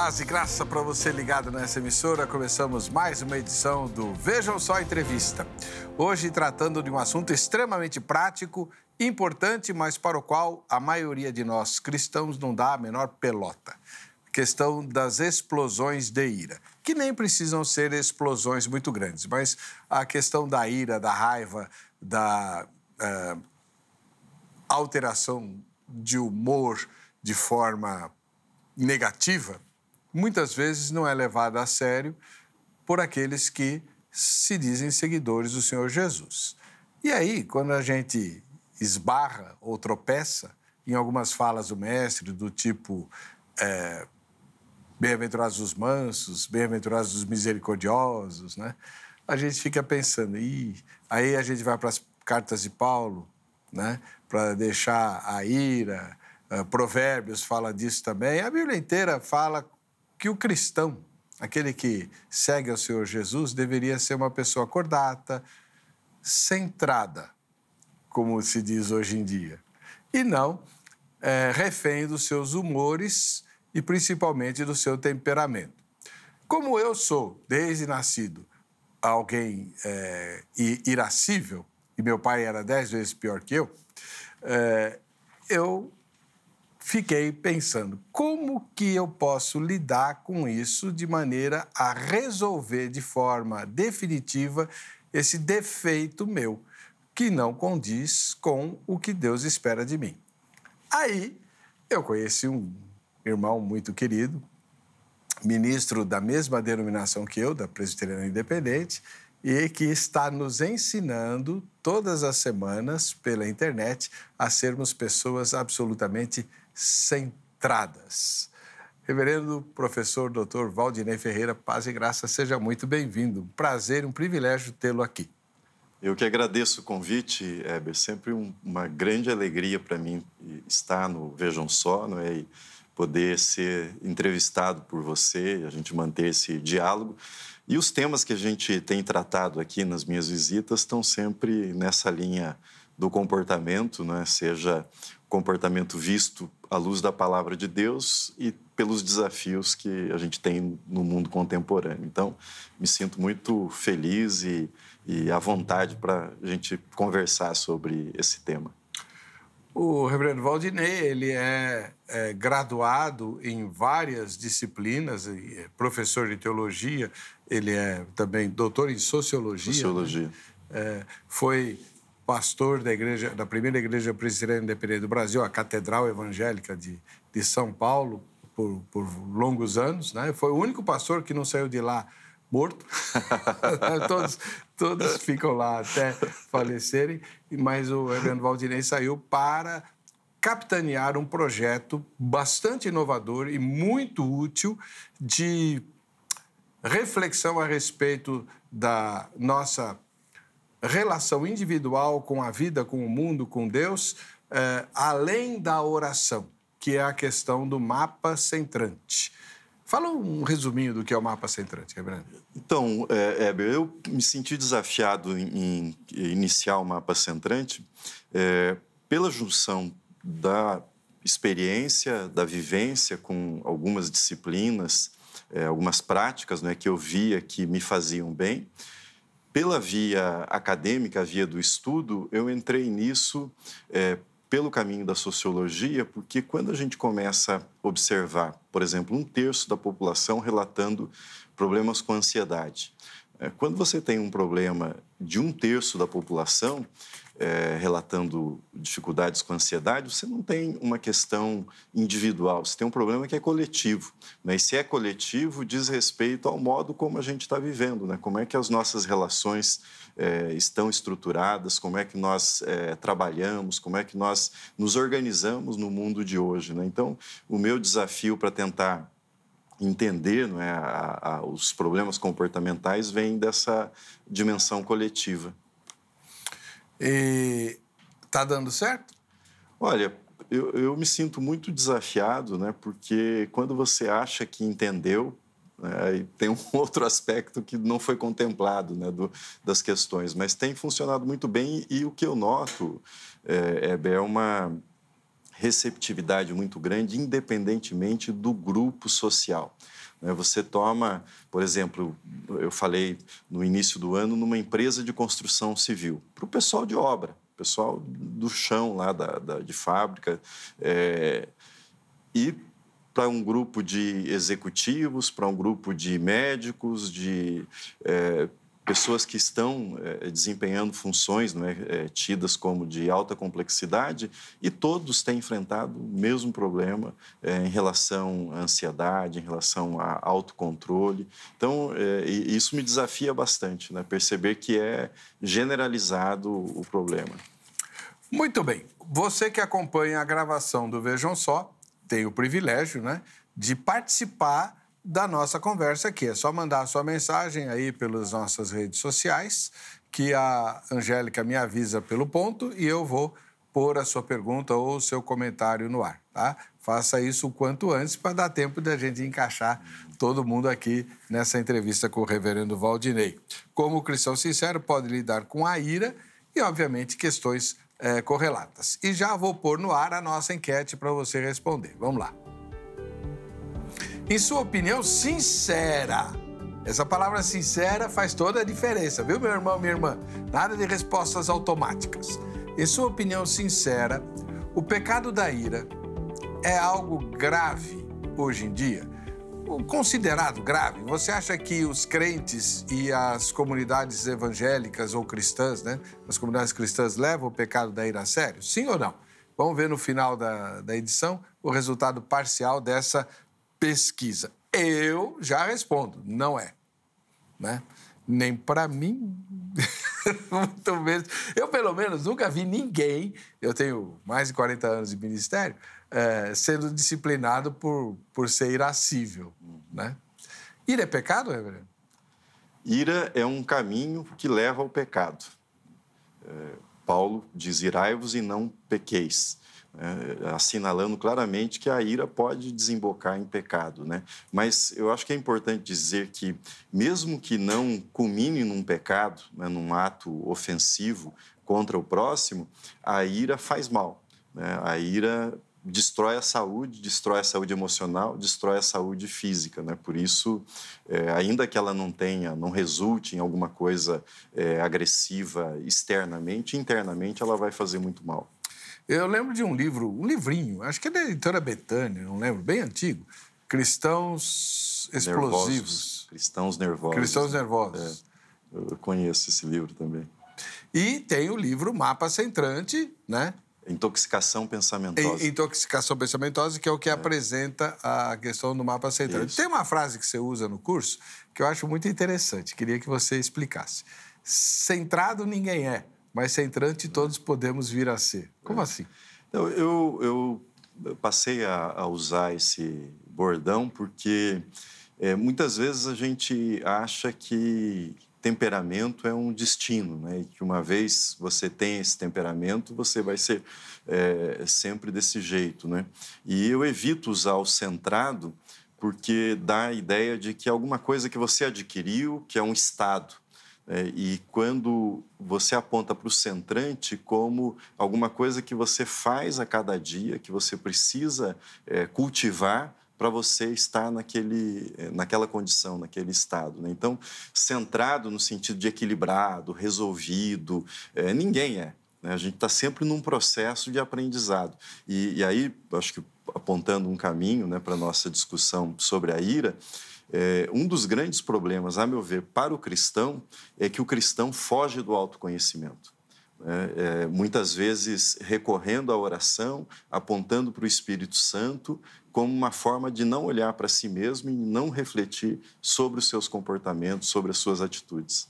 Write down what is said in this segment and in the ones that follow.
Paz e graça para você ligado nessa emissora. Começamos mais uma edição do Vejam Só Entrevista. Hoje tratando de um assunto extremamente prático, importante, mas para o qual a maioria de nós cristãos não dá a menor pelota. Questão das explosões de ira, que nem precisam ser explosões muito grandes, mas a questão da ira, da raiva, da alteração de humor de forma negativa, muitas vezes não é levada a sério por aqueles que se dizem seguidores do Senhor Jesus. E aí, quando a gente esbarra ou tropeça em algumas falas do mestre, do tipo bem-aventurados os mansos, bem-aventurados os misericordiosos, né? A gente fica pensando, aí a gente vai para as cartas de Paulo, né? Para deixar a ira. Provérbios fala disso também. A Bíblia inteira fala que o cristão, aquele que segue ao Senhor Jesus, deveria ser uma pessoa cordata, centrada, como se diz hoje em dia, e não refém dos seus humores e principalmente do seu temperamento. Como eu sou, desde nascido, alguém irascível, e meu pai era 10 vezes pior que eu fiquei pensando, como que eu posso lidar com isso de maneira a resolver de forma definitiva esse defeito meu, que não condiz com o que Deus espera de mim. Aí eu conheci um irmão muito querido, ministro da mesma denominação que eu, da Presbiteriana Independente, e que está nos ensinando todas as semanas pela internet a sermos pessoas absolutamente centradas. Reverendo professor Dr. Valdinei Ferreira, paz e graça, seja muito bem-vindo. Um prazer, um privilégio tê-lo aqui. Eu que agradeço o convite, Heber. Sempre uma grande alegria para mim estar no Vejam Só, não é? E poder ser entrevistado por você, a gente manter esse diálogo. E os temas que a gente tem tratado aqui nas minhas visitas estão sempre nessa linha do comportamento, né? Seja comportamento visto à luz da palavra de Deus e pelos desafios que a gente tem no mundo contemporâneo. Então, me sinto muito feliz e à vontade para a gente conversar sobre esse tema. O reverendo Valdinei, ele é graduado em várias disciplinas, é professor de teologia, ele é também doutor em sociologia. Sociologia. Né? Foi pastor da primeira igreja presbiteriana independente do Brasil, a Catedral Evangélica de São Paulo, por longos anos, né? Foi o único pastor que não saiu de lá morto. todos ficam lá até falecerem, mas o reverendo Valdinei saiu para capitanear um projeto bastante inovador e muito útil de reflexão a respeito da nossa relação individual com a vida, com o mundo, com Deus, além da oração, que é a questão do mapa centrante. Fala um resuminho do que é o mapa centrante, reverendo. Então, Heber, eu me senti desafiado em iniciar o mapa centrante pela junção da experiência, da vivência com algumas disciplinas, algumas práticas, né, que eu via que me faziam bem. Pela via acadêmica, a via do estudo, eu entrei nisso pelo caminho da sociologia, porque quando a gente começa a observar, por exemplo, 1/3 da população relatando problemas com ansiedade. Quando você tem um problema de 1/3 da população relatando dificuldades com ansiedade, você não tem uma questão individual, você tem um problema que é coletivo, né? E se é coletivo, diz respeito ao modo como a gente está vivendo, né? Como é que as nossas relações estão estruturadas, como é que nós trabalhamos, como é que nós nos organizamos no mundo de hoje, né? Então, o meu desafio para tentar entender, não é, os problemas comportamentais vem dessa dimensão coletiva. E está dando certo? Olha, eu me sinto muito desafiado, né? Porque quando você acha que entendeu, né, e tem um outro aspecto que não foi contemplado, né, das questões, mas tem funcionado muito bem e o que eu noto é uma receptividade muito grande, independentemente do grupo social. Você toma, por exemplo, eu falei no início do ano, numa empresa de construção civil, para o pessoal de obra, pessoal do chão lá de fábrica, e para um grupo de executivos, para um grupo de médicos, de pessoas que estão desempenhando funções tidas como de alta complexidade, e todos têm enfrentado o mesmo problema em relação à ansiedade, em relação a autocontrole. Então, isso me desafia bastante, perceber que é generalizado o problema. Muito bem. Você que acompanha a gravação do Vejam Só, tem o privilégio, de participar da nossa conversa aqui. É só mandar a sua mensagem aí pelas nossas redes sociais, que a Angélica me avisa pelo ponto e eu vou pôr a sua pergunta ou o seu comentário no ar, tá? Faça isso o quanto antes para dar tempo de a gente encaixar todo mundo aqui nessa entrevista com o reverendo Valdinei. Como cristão sincero, pode lidar com a ira e, obviamente, questões correlatas. E já vou pôr no ar a nossa enquete para você responder. Vamos lá. Em sua opinião sincera, essa palavra sincera faz toda a diferença, viu, meu irmão, minha irmã? Nada de respostas automáticas. Em sua opinião sincera, o pecado da ira é algo grave hoje em dia? Considerado grave? Você acha que os crentes e as comunidades evangélicas ou cristãs, as comunidades cristãs levam o pecado da ira a sério? Sim ou não? Vamos ver no final da edição o resultado parcial dessa pesquisa. Eu já respondo, não é. Nem para mim, muito menos. Eu, pelo menos, nunca vi ninguém, eu tenho mais de 40 anos de ministério, sendo disciplinado por ser irascível. Ira é pecado, reverendo? Ira é um caminho que leva ao pecado. Paulo diz, irai-vos e não pequeis. Assinalando claramente que a ira pode desembocar em pecado, Mas eu acho que é importante dizer que, mesmo que não culmine num pecado, num ato ofensivo contra o próximo, a ira faz mal. A ira destrói a saúde emocional, destrói a saúde física. Por isso, ainda que ela não resulte em alguma coisa agressiva externamente, internamente ela vai fazer muito mal. Eu lembro de um livrinho, acho que é da editora Betânia, não lembro, bem antigo, Cristãos Explosivos. Cristãos Nervosos. Cristãos Nervosos. Eu conheço esse livro também. E tem o livro Mapa Centrante, Intoxicação Pensamentosa. Intoxicação Pensamentosa, que é o que apresenta a questão do mapa centrante. Isso. Tem uma frase que você usa no curso que eu acho muito interessante, queria que você explicasse. Centrado ninguém é, mas centrante todos podemos vir a ser. Como assim? Então, eu passei a usar esse bordão porque muitas vezes a gente acha que temperamento é um destino, E que uma vez você tem esse temperamento, você vai ser sempre desse jeito, E eu evito usar o centrado porque dá a ideia de que é alguma coisa que você adquiriu, que é um estado. E quando você aponta para o centrante como alguma coisa que você faz a cada dia, que você precisa cultivar para você estar naquela condição, naquele estado. Então, centrado no sentido de equilibrado, resolvido, ninguém é. A gente está sempre num processo de aprendizado. E aí, acho que apontando um caminho para a nossa discussão sobre a ira, um dos grandes problemas, a meu ver, para o cristão, é que o cristão foge do autoconhecimento. Muitas vezes recorrendo à oração, apontando para o Espírito Santo, como uma forma de não olhar para si mesmo e não refletir sobre os seus comportamentos, sobre as suas atitudes.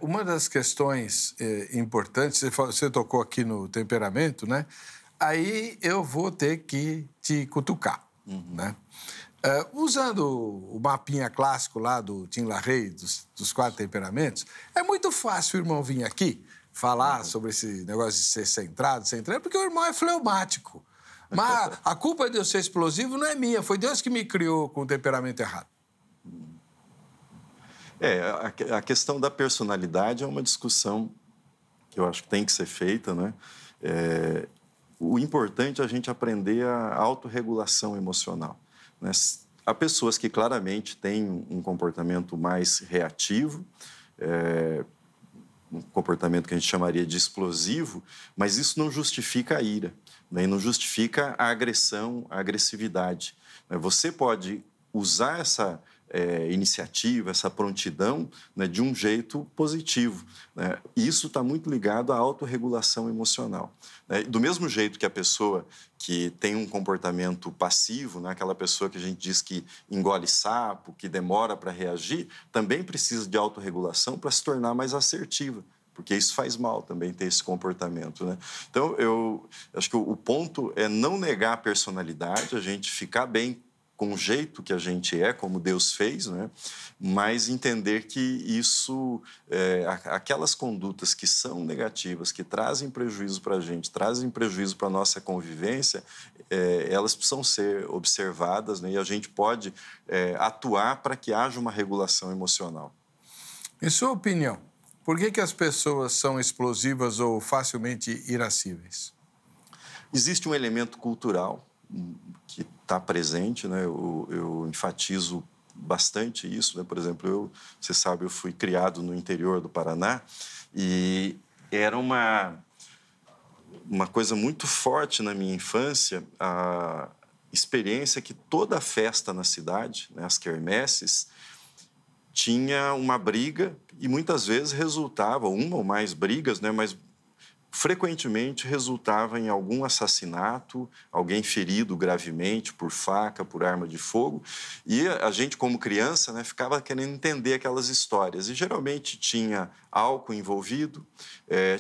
Uma das questões importantes, você tocou aqui no temperamento, Aí eu vou ter que te cutucar, usando o mapinha clássico lá do Tim LaHaye, dos 4 temperamentos, é muito fácil o irmão vir aqui falar sobre esse negócio de ser centrado, porque o irmão é fleumático. Mas a culpa de eu ser explosivo não é minha, foi Deus que me criou com o temperamento errado. A questão da personalidade é uma discussão que eu acho que tem que ser feita, O importante é a gente aprender a autorregulação emocional. Há pessoas que claramente têm um comportamento mais reativo, um comportamento que a gente chamaria de explosivo, mas isso não justifica a ira, né? E não justifica a agressão, a agressividade. Você pode usar essa iniciativa, essa prontidão, né, de um jeito positivo, né? E isso está muito ligado à autorregulação emocional, né? Do mesmo jeito que a pessoa que tem um comportamento passivo, né, aquela pessoa que a gente diz que engole sapo, que demora para reagir, também precisa de autorregulação para se tornar mais assertiva, porque isso faz mal também ter esse comportamento, né? Então, eu acho que o ponto é não negar a personalidade, a gente ficar bem com o jeito que a gente é, como Deus fez, né? Mas entender que isso, aquelas condutas que são negativas, que trazem prejuízo para a gente, trazem prejuízo para a nossa convivência, elas precisam ser observadas, né? E a gente pode atuar para que haja uma regulação emocional. Em sua opinião, por que as pessoas são explosivas ou facilmente irascíveis? Existe um elemento cultural que está presente, né? Eu enfatizo bastante isso, né? Por exemplo, você sabe, eu fui criado no interior do Paraná e era uma coisa muito forte na minha infância a experiência que toda festa na cidade, né, as quermesses, tinha uma briga e muitas vezes resultava, uma ou mais brigas, né, mas frequentemente resultava em algum assassinato, alguém ferido gravemente por faca, por arma de fogo, e a gente, como criança, né, ficava querendo entender aquelas histórias. E geralmente tinha álcool envolvido,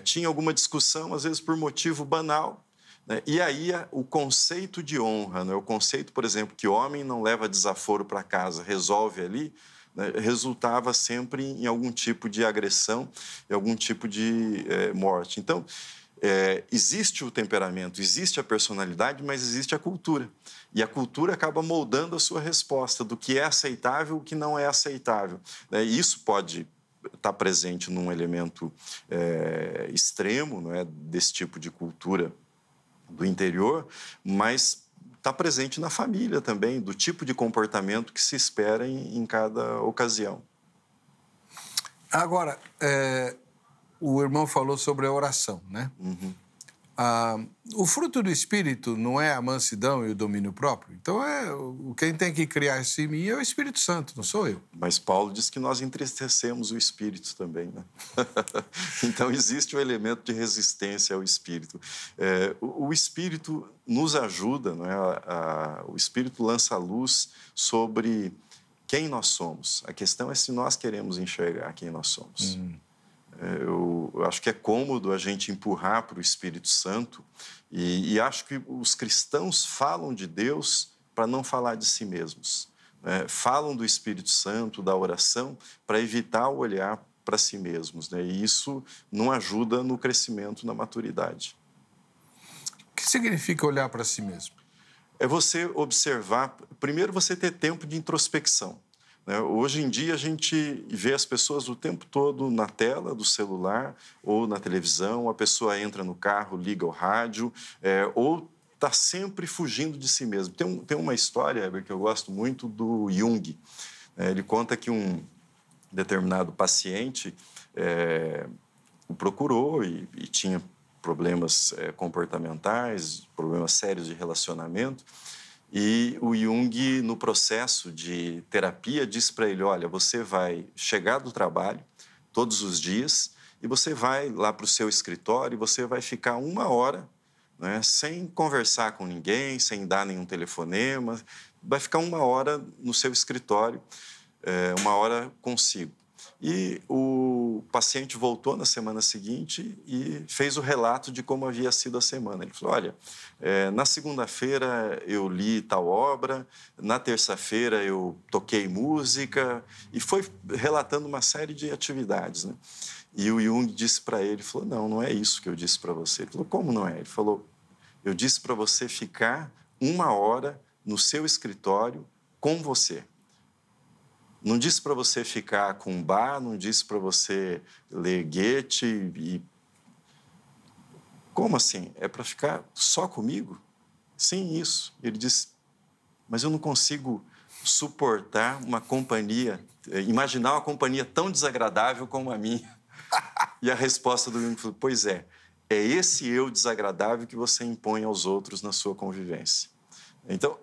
tinha alguma discussão, às vezes por motivo banal, né? E aí o conceito de honra, né, o conceito, por exemplo, que homem não leva desaforo para casa, resolve ali, né, resultava sempre em algum tipo de agressão, em algum tipo de morte. Então, existe o temperamento, existe a personalidade, mas existe a cultura. E a cultura acaba moldando a sua resposta do que é aceitável e o que não é aceitável, né? E isso pode estar presente num elemento extremo, não é, desse tipo de cultura do interior, mas está presente na família também, do tipo de comportamento que se espera em cada ocasião. Agora, o irmão falou sobre a oração, né? Uhum. O fruto do Espírito não é a mansidão e o domínio próprio? Então, quem tem que criar isso em mim é o Espírito Santo, não sou eu. Mas Paulo diz que nós entristecemos o Espírito também, né? Então, existe um elemento de resistência ao Espírito. O Espírito nos ajuda, não é? O Espírito lança luz sobre quem nós somos. A questão é se nós queremos enxergar quem nós somos. Eu acho que é cômodo a gente empurrar para o Espírito Santo e acho que os cristãos falam de Deus para não falar de si mesmos. Falam do Espírito Santo, da oração, para evitar o olhar para si mesmos, né? E isso não ajuda no crescimento, na maturidade. O que significa olhar para si mesmo? É você observar, primeiro você ter tempo de introspecção. Hoje em dia, a gente vê as pessoas o tempo todo na tela do celular ou na televisão, a pessoa entra no carro, liga o rádio, ou está sempre fugindo de si mesmo. Tem uma história, Heber, que eu gosto muito, do Jung. Ele conta que um determinado paciente o procurou e tinha problemas comportamentais, problemas sérios de relacionamento. E o Jung, no processo de terapia, disse para ele, olha, você vai chegar do trabalho todos os dias e você vai lá para o seu escritório e você vai ficar 1 hora, né, sem conversar com ninguém, sem dar nenhum telefonema, vai ficar 1 hora no seu escritório, 1 hora consigo. E o paciente voltou na semana seguinte e fez o relato de como havia sido a semana. Ele falou, olha, na segunda-feira eu li tal obra, na terça-feira eu toquei música, e foi relatando uma série de atividades, né? E o Jung disse para ele, falou, não é isso que eu disse para você. Ele falou, como não é? Ele falou, eu disse para você ficar 1 hora no seu escritório com você. Não disse para você ficar com um bar, não disse para você ler Goethe e... Como assim? É para ficar só comigo? Sim, isso. Ele disse, mas eu não consigo suportar uma companhia, imaginar uma companhia tão desagradável como a minha. E a resposta do Jung foi: pois é esse eu desagradável que você impõe aos outros na sua convivência. Então,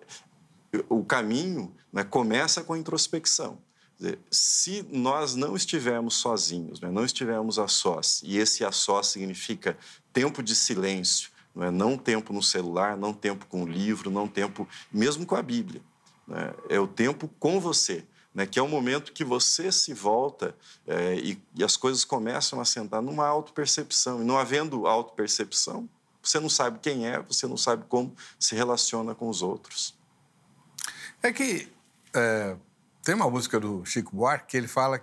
o caminho, né, começa com a introspecção. Quer dizer, se nós não estivermos sozinhos, né, não estivermos a sós, e esse a sós significa tempo de silêncio, não tempo no celular, não tempo com o livro, não tempo mesmo com a Bíblia, né, é o tempo com você, né, que é o momento que você se volta e as coisas começam a sentar numa autopercepção. E não havendo autopercepção, você não sabe quem é, você não sabe como se relaciona com os outros. É que tem uma música do Chico Buarque que ele fala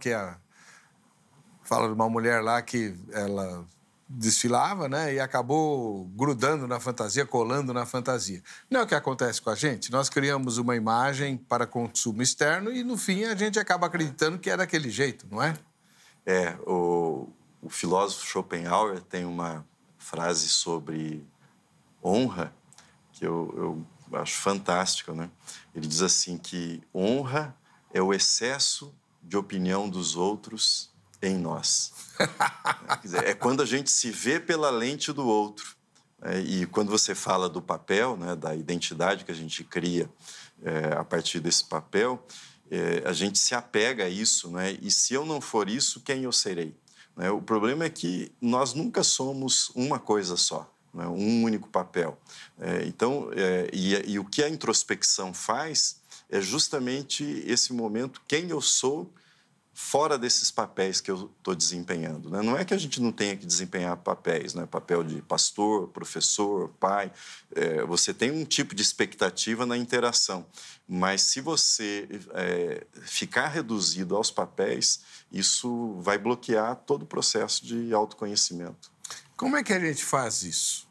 fala de uma mulher lá que ela desfilava, né, e acabou grudando na fantasia, colando na fantasia. Não é o que acontece com a gente? Nós criamos uma imagem para consumo externo e, no fim, a gente acaba acreditando que é daquele jeito, não é? O filósofo Schopenhauer tem uma frase sobre honra que eu acho fantástica, né? Ele diz assim que honra é o excesso de opinião dos outros em nós. Quer dizer, é quando a gente se vê pela lente do outro. E quando você fala do papel, né, da identidade que a gente cria a partir desse papel, a gente se apega a isso, né? E se eu não for isso, quem eu serei? Né? O problema é que nós nunca somos uma coisa só, né? Um único papel. E o que a introspecção faz é justamente esse momento, quem eu sou fora desses papéis que eu estou desempenhando, né? Não é que a gente não tenha que desempenhar papéis, né? Papel de pastor, professor, pai. Você tem um tipo de expectativa na interação, mas se você ficar reduzido aos papéis, isso vai bloquear todo o processo de autoconhecimento. Como é que a gente faz isso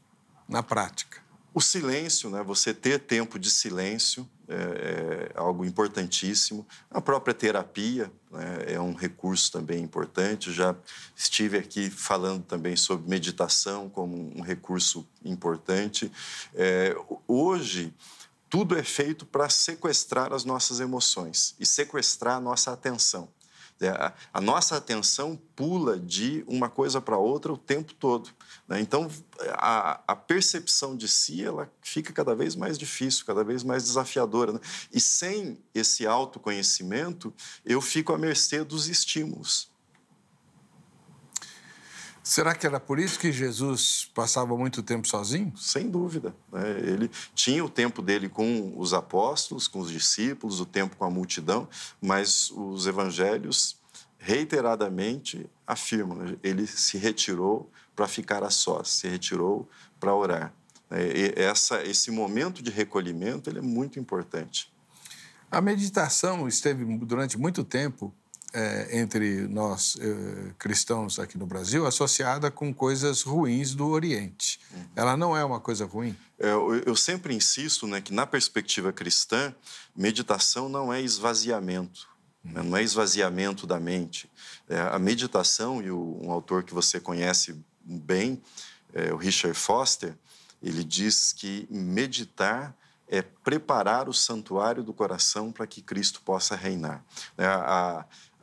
na prática? O silêncio, né? Você ter tempo de silêncio é algo importantíssimo. A própria terapia, né, é um recurso também importante. Já estive aqui falando também sobre meditação como um recurso importante. Hoje, tudo é feito para sequestrar as nossas emoções e sequestrar a nossa atenção. A nossa atenção pula de uma coisa para outra o tempo todo, né? Então, a percepção de si ela fica cada vez mais difícil, cada vez mais desafiadora, né? E sem esse autoconhecimento, eu fico à mercê dos estímulos. Será que era por isso que Jesus passava muito tempo sozinho? Sem dúvida, né? Ele tinha o tempo dele com os apóstolos, com os discípulos, o tempo com a multidão, mas os evangelhos reiteradamente afirmam, né? Ele se retirou para ficar a sós, se retirou para orar. Esse momento de recolhimento ele é muito importante. A meditação esteve durante muito tempo entre nós cristãos aqui no Brasil, associada com coisas ruins do Oriente. Ela não é uma coisa ruim? Eu sempre insisto, né, que na perspectiva cristã, meditação não é esvaziamento, né, não é esvaziamento da mente. A meditação, e um autor que você conhece bem, o Richard Foster, ele diz que meditar é preparar o santuário do coração para que Cristo possa reinar.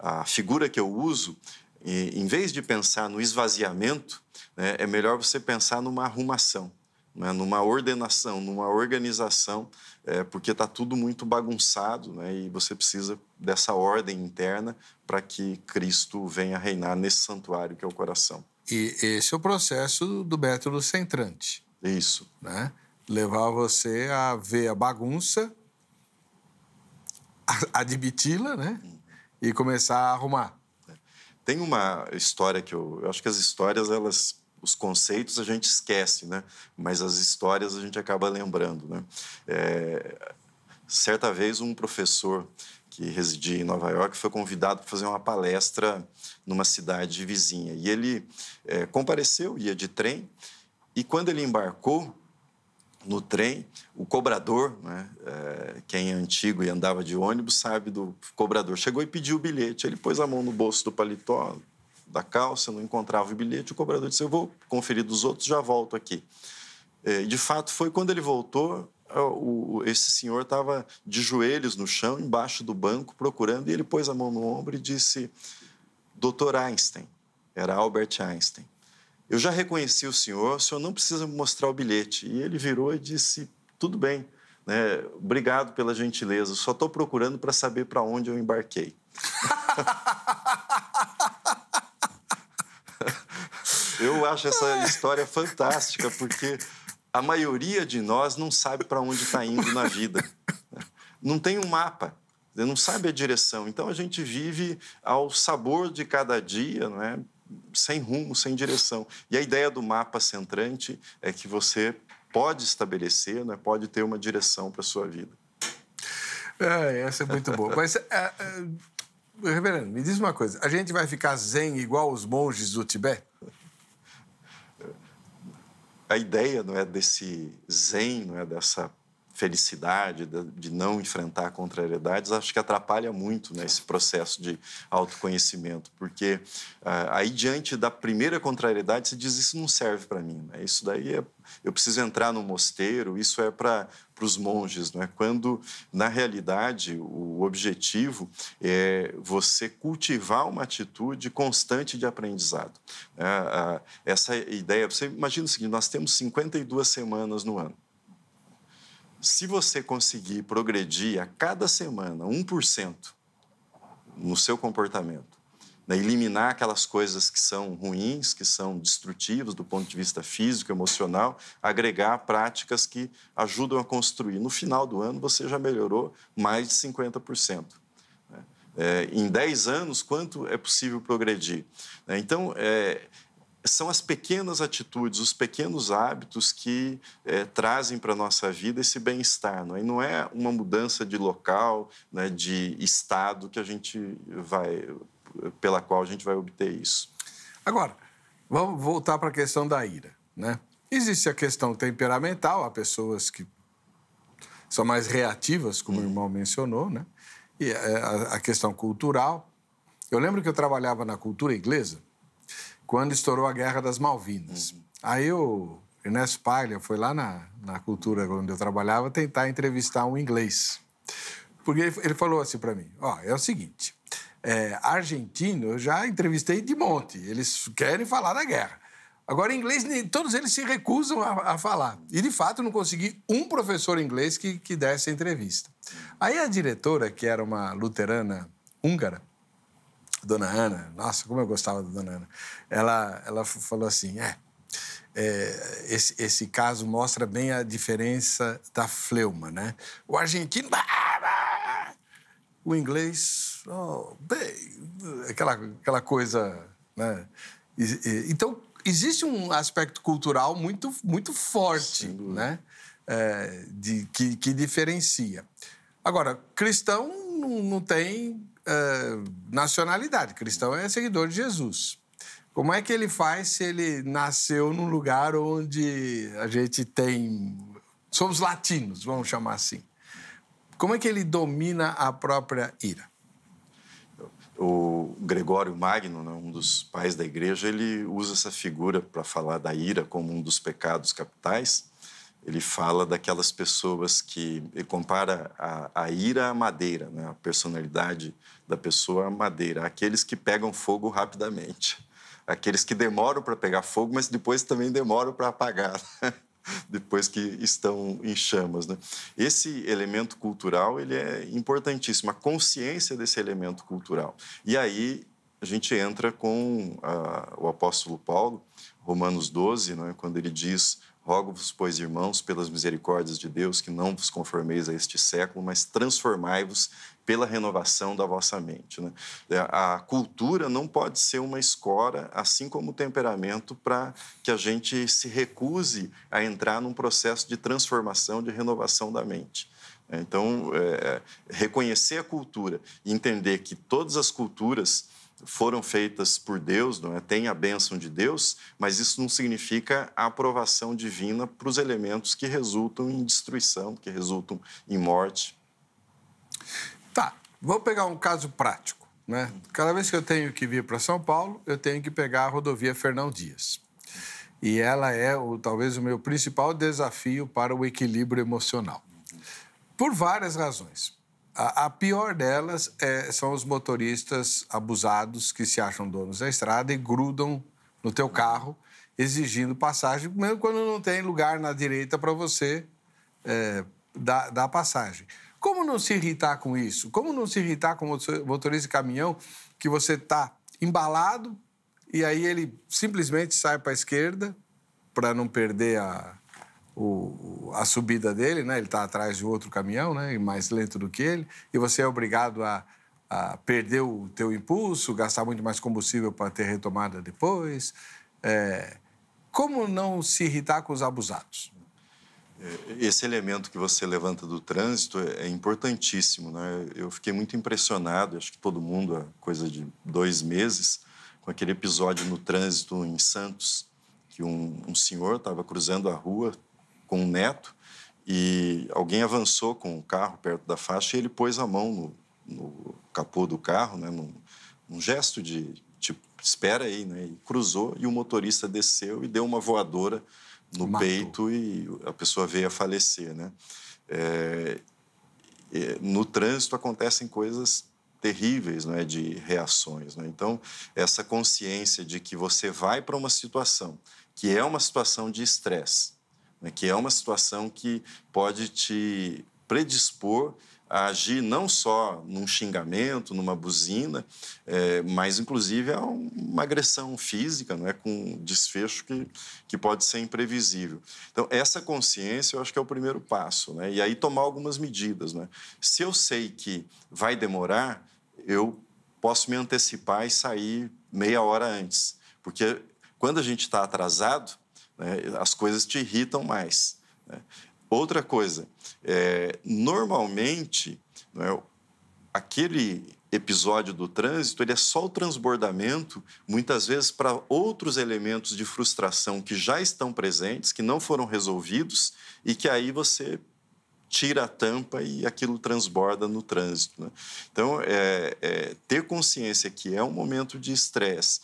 A figura que eu uso, em vez de pensar no esvaziamento, né, é melhor você pensar numa arrumação, né, numa ordenação, numa organização, porque está tudo muito bagunçado, né, e você precisa dessa ordem interna para que Cristo venha reinar nesse santuário que é o coração. E esse é o processo do método centrante. Isso. Né? Levar você a ver a bagunça, admiti-la, né? E começar a arrumar. Tem uma história que eu acho que as histórias, os conceitos a gente esquece, né? Mas as histórias a gente acaba lembrando, né? Certa vez um professor que residia em Nova York foi convidado para fazer uma palestra numa cidade vizinha. E ele compareceu, ia de trem, e quando ele embarcou no trem, o cobrador, né, quem é antigo e andava de ônibus sabe do cobrador, chegou e pediu o bilhete. Ele pôs a mão no bolso do paletó, da calça, não encontrava o bilhete. O cobrador disse: eu vou conferir dos outros, já volto aqui. De fato, foi quando ele voltou, esse senhor estava de joelhos no chão, embaixo do banco, procurando, e ele pôs a mão no ombro e disse: Dr. Einstein, era Albert Einstein, eu já reconheci o senhor não precisa me mostrar o bilhete. E ele virou e disse: tudo bem, né? Obrigado pela gentileza, só estou procurando para saber para onde eu embarquei. Eu acho essa história fantástica, porque a maioria de nós não sabe para onde está indo na vida. Não tem um mapa, não sabe a direção. Então, a gente vive ao sabor de cada dia, não é? Sem rumo, sem direção. E a ideia do mapa centrante é que você pode estabelecer, né? Pode ter uma direção para a sua vida. Essa é muito boa. Mas, reverendo, me diz uma coisa. A gente vai ficar zen igual os monges do Tibete? A ideia, não é, desse zen, não é, dessa felicidade, de não enfrentar contrariedades, acho que atrapalha muito, né, esse processo de autoconhecimento, porque aí, diante da primeira contrariedade, se diz: isso não serve para mim, né? Isso daí eu preciso entrar no mosteiro, isso é para os monges, não é? Quando, na realidade, o objetivo é você cultivar uma atitude constante de aprendizado. Essa ideia, você imagina o seguinte: nós temos 52 semanas no ano. Se você conseguir progredir a cada semana 1% no seu comportamento, né, eliminar aquelas coisas que são ruins, que são destrutivas do ponto de vista físico, emocional, agregar práticas que ajudam a construir. No final do ano, você já melhorou mais de 50%. Em 10 anos, quanto é possível progredir? Então, são as pequenas atitudes, os pequenos hábitos que trazem para a nossa vida esse bem-estar. Não é? E não é uma mudança de local, né, de estado pela qual a gente vai obter isso. Agora, vamos voltar para a questão da ira, né? Existe a questão temperamental, há pessoas que são mais reativas, como o irmão mencionou, né? E a questão cultural. Eu lembro que eu trabalhava na cultura inglesa quando estourou a Guerra das Malvinas. Aí o Ernesto Paglia foi lá na cultura onde eu trabalhava tentar entrevistar um inglês. Porque ele falou assim para mim: é o seguinte, argentino eu já entrevistei de monte, eles querem falar da guerra. Agora, em inglês, todos eles se recusam a falar. E, de fato, eu não consegui um professor inglês que desse a entrevista. Aí a diretora, que era uma luterana húngara, Dona Ana, nossa, como eu gostava da Dona Ana, ela falou assim: esse caso mostra bem a diferença da fleuma, né? O argentino, o inglês, aquela coisa, né? Então, existe um aspecto cultural muito, muito forte, né? Que diferencia. Agora, cristão não tem nacionalidade. Cristão é seguidor de Jesus. Como é que ele faz se ele nasceu num lugar onde a gente tem... Somos latinos, vamos chamar assim. Como é que ele domina a própria ira? O Gregório Magno, né, um dos pais da igreja, ele usa essa figura para falar da ira como um dos pecados capitais. Ele fala daquelas pessoas que... Ele compara a ira à madeira, né? A personalidade da pessoa à madeira. Aqueles que pegam fogo rapidamente. Aqueles que demoram para pegar fogo, mas depois também demoram para apagar, né? Depois que estão em chamas, né? Esse elemento cultural, ele é importantíssimo. A consciência desse elemento cultural. E aí a gente entra com o apóstolo Paulo, Romanos 12, né? Quando ele diz: rogo-vos, pois, irmãos, pelas misericórdias de Deus, que não vos conformeis a este século, mas transformai-vos pela renovação da vossa mente. Né? A cultura não pode ser uma escora, assim como o temperamento, para que a gente se recuse a entrar num processo de transformação, de renovação da mente. Então, reconhecer a cultura e entender que todas as culturas foram feitas por Deus, não é? Tem a bênção de Deus, mas isso não significa a aprovação divina para os elementos que resultam em destruição, que resultam em morte. Tá, vou pegar um caso prático, né? Cada vez que eu tenho que vir para São Paulo, eu tenho que pegar a rodovia Fernão Dias. E ela é, talvez, o meu principal desafio para o equilíbrio emocional. Por várias razões. A pior delas são os motoristas abusados que se acham donos da estrada e grudam no teu carro exigindo passagem, mesmo quando não tem lugar na direita para você dar passagem. Como não se irritar com isso? Como não se irritar com o motorista de caminhão que você está embalado e aí ele simplesmente sai para a esquerda para não perder a subida dele, né? Ele está atrás de outro caminhão, né? E mais lento do que ele, e você é obrigado a perder o teu impulso, gastar muito mais combustível para ter retomada depois. Como não se irritar com os abusados? Esse elemento que você levanta do trânsito é importantíssimo, né? Eu fiquei muito impressionado, acho que todo mundo, há coisa de 2 meses, com aquele episódio no trânsito em Santos, que um senhor estava cruzando a rua com um neto e alguém avançou com o carro perto da faixa e ele pôs a mão no capô do carro, né? Num gesto de, tipo, espera aí, né? E cruzou e o motorista desceu e deu uma voadora no peito e a pessoa veio a falecer, né? No trânsito acontecem coisas terríveis, né, de reações, né? Então, essa consciência de que você vai para uma situação que é uma situação de estresse, né, que é uma situação que pode te predispor a agir não só num xingamento, numa buzina, mas, inclusive, a uma agressão física, não é, com desfecho que pode ser imprevisível. Então, essa consciência, eu acho que é o primeiro passo, né? E aí tomar algumas medidas, né? Se eu sei que vai demorar, eu posso me antecipar e sair meia hora antes, porque quando a gente está atrasado, né, as coisas te irritam mais, né? Outra coisa, normalmente, né, aquele episódio do trânsito ele é só o transbordamento, muitas vezes, para outros elementos de frustração que já estão presentes, que não foram resolvidos e que aí você tira a tampa e aquilo transborda no trânsito, né? Então, ter consciência que é um momento de estresse,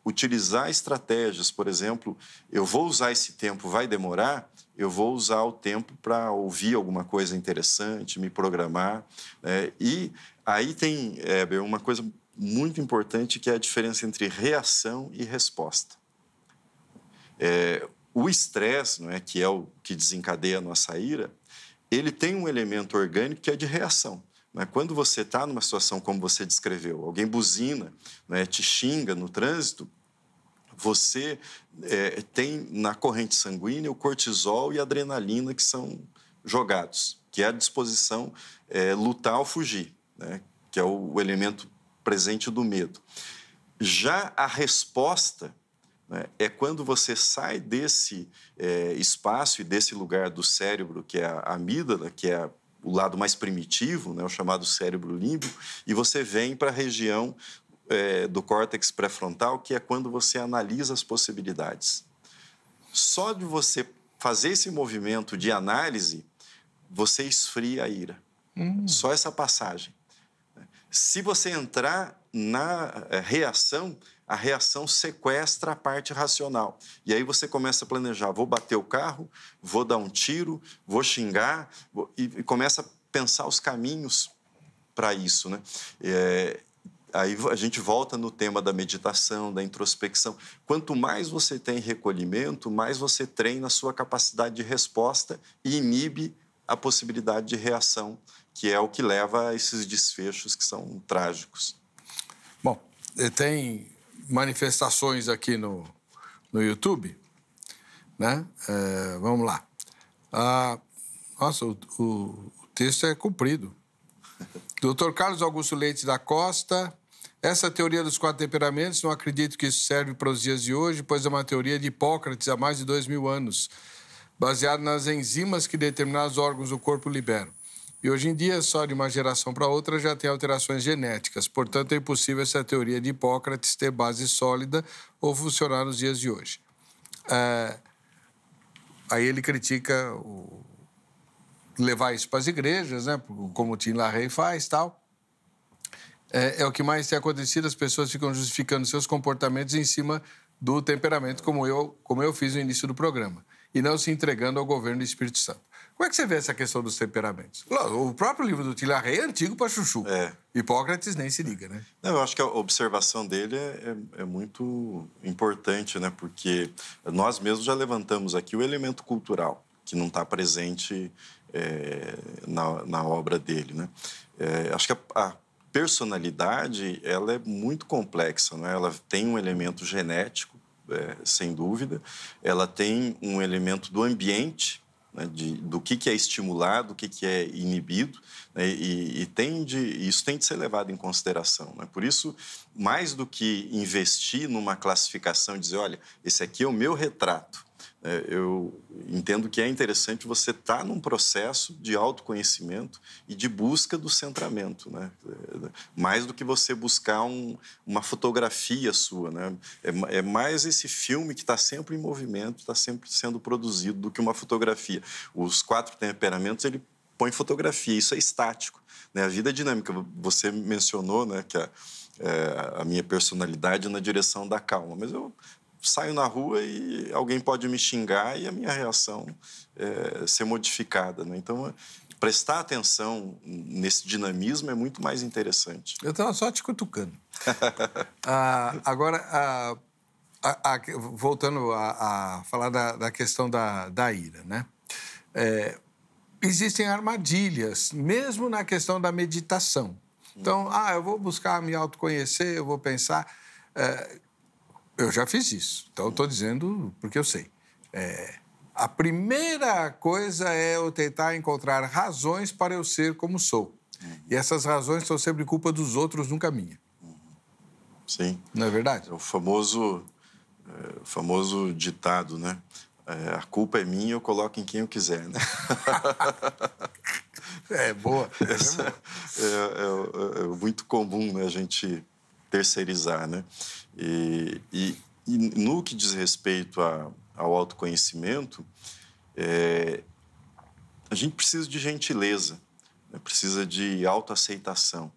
utilizar estratégias, por exemplo, eu vou usar esse tempo, vai demorar, eu vou usar o tempo para ouvir alguma coisa interessante, me programar, né? E aí tem, uma coisa muito importante que é a diferença entre reação e resposta. O estresse, não é, que é o que desencadeia a nossa ira, ele tem um elemento orgânico que é de reação. Quando você está numa situação como você descreveu, alguém buzina, né, te xinga no trânsito, você tem na corrente sanguínea o cortisol e a adrenalina que são jogados, que é a disposição lutar ou fugir, né, que é o elemento presente do medo. Já a resposta, né, é quando você sai desse espaço e desse lugar do cérebro, que é a amígdala, que é o lado mais primitivo, né, o chamado cérebro límbico, e você vem para a região do córtex pré-frontal, que é quando você analisa as possibilidades. Só de você fazer esse movimento de análise, você esfria a ira. Só essa passagem. Se você entrar na reação, a reação sequestra a parte racional. E aí você começa a planejar, vou bater o carro, vou dar um tiro, vou xingar, e começa a pensar os caminhos para isso, né? Aí a gente volta no tema da meditação, da introspecção. Quanto mais você tem recolhimento, mais você treina a sua capacidade de resposta e inibe a possibilidade de reação, que é o que leva a esses desfechos que são trágicos. Bom, tem manifestações aqui no YouTube, né? Vamos lá. Nossa, o texto é comprido. Dr. Carlos Augusto Leite da Costa. Essa teoria dos 4 temperamentos, não acredito que isso serve para os dias de hoje, pois é uma teoria de Hipócrates há mais de 2000 anos, baseada nas enzimas que determinados órgãos do corpo liberam. E hoje em dia, só de uma geração para outra, já tem alterações genéticas. Portanto, é impossível essa teoria de Hipócrates ter base sólida ou funcionar nos dias de hoje. Aí ele critica levar isso para as igrejas, né? Como o Tim LaHaye faz, tal. É o que mais tem acontecido, as pessoas ficam justificando seus comportamentos em cima do temperamento, como eu fiz no início do programa, e não se entregando ao governo do Espírito Santo. Como é que você vê essa questão dos temperamentos? O próprio livro do Tillarrey é antigo para chuchu. Hipócrates nem se liga, né? Não, eu acho que a observação dele é muito importante, né? Porque nós mesmos já levantamos aqui o elemento cultural, que não está presente na obra dele, né? Acho que a personalidade ela é muito complexa, né? Ela tem um elemento genético, sem dúvida, ela tem um elemento do ambiente, né, do que é estimulado, o que é inibido, né, e isso tem de ser levado em consideração, né? Por isso, mais do que investir numa classificação e dizer, olha, esse aqui é o meu retrato, eu entendo que é interessante você estar num processo de autoconhecimento e de busca do centramento, né? Mais do que você buscar uma fotografia sua, né? É mais esse filme que está sempre em movimento, está sempre sendo produzido do que uma fotografia. Os 4 temperamentos, ele põe fotografia, isso é estático, né? A vida é dinâmica. Você mencionou, né, que a minha personalidade é na direção da calma, mas eu saio na rua e alguém pode me xingar e a minha reação ser modificada, né? Então, prestar atenção nesse dinamismo é muito mais interessante. Eu estava só te cutucando. Agora, voltando a falar da questão da ira, né? Existem armadilhas, mesmo na questão da meditação. Então, eu vou buscar me autoconhecer, eu vou pensar... Eu já fiz isso, então estou dizendo porque eu sei. A primeira coisa é eu tentar encontrar razões para eu ser como sou. E essas razões são sempre culpa dos outros, nunca minha. Sim. Não é verdade? É o famoso ditado, né? A culpa é minha, eu coloco em quem eu quiser, né? Boa. É muito comum, né, a gente terceirizar, né? E no que diz respeito ao autoconhecimento, a gente precisa de gentileza, né? Precisa de autoaceitação.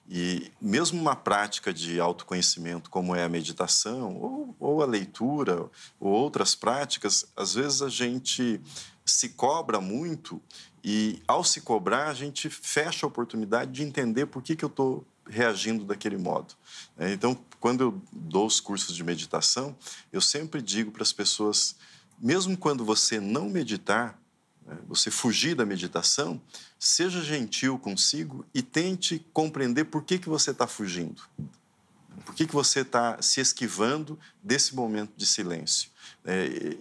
E mesmo uma prática de autoconhecimento, como é a meditação, ou a leitura, ou outras práticas, às vezes a gente se cobra muito e, ao se cobrar, a gente fecha a oportunidade de entender por que eu estou reagindo daquele modo. Então, quando eu dou os cursos de meditação, eu sempre digo para as pessoas, mesmo quando você não meditar, você fugir da meditação, seja gentil consigo e tente compreender por que você está fugindo. Por que você está se esquivando desse momento de silêncio.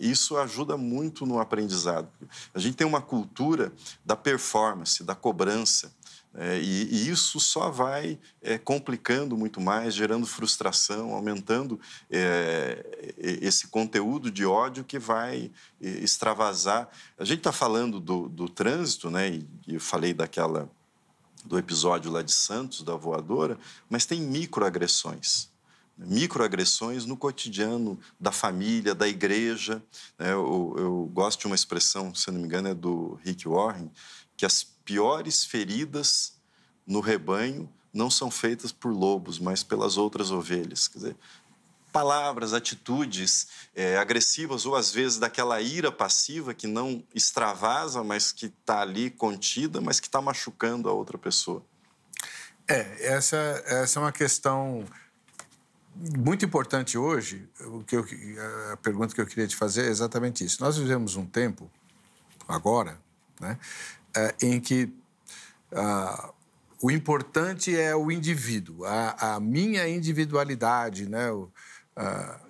Isso ajuda muito no aprendizado. A gente tem uma cultura da performance, da cobrança, e isso só vai complicando muito mais, gerando frustração, aumentando esse conteúdo de ódio que vai extravasar. A gente está falando do trânsito, né? E eu falei do episódio lá de Santos, da voadora, mas tem microagressões no cotidiano da família, da igreja. Eu gosto de uma expressão, se não me engano, é do Rick Warren, que as piores feridas no rebanho não são feitas por lobos, mas pelas outras ovelhas. Quer dizer, palavras, atitudes agressivas ou, às vezes, daquela ira passiva que não extravasa, mas que está ali contida, mas que está machucando a outra pessoa. Essa é uma questão muito importante hoje. A pergunta que eu queria te fazer é exatamente isso. Nós vivemos um tempo, agora, né, em que o importante é o indivíduo, a minha individualidade, né?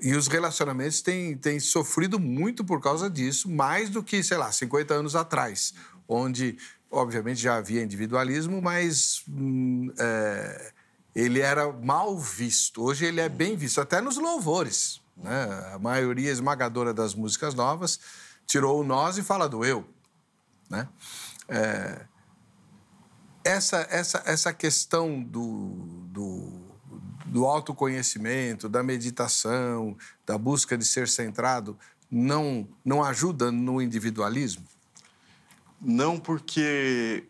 E os relacionamentos têm sofrido muito por causa disso, mais do que, 50 anos atrás, onde, obviamente, já havia individualismo, mas ele era mal visto. Hoje ele é bem visto, até nos louvores, né? A maioria esmagadora das músicas novas tirou o nós e fala do eu, né? Essa questão do autoconhecimento, da meditação, da busca de ser centrado, não ajuda no individualismo? Não, porque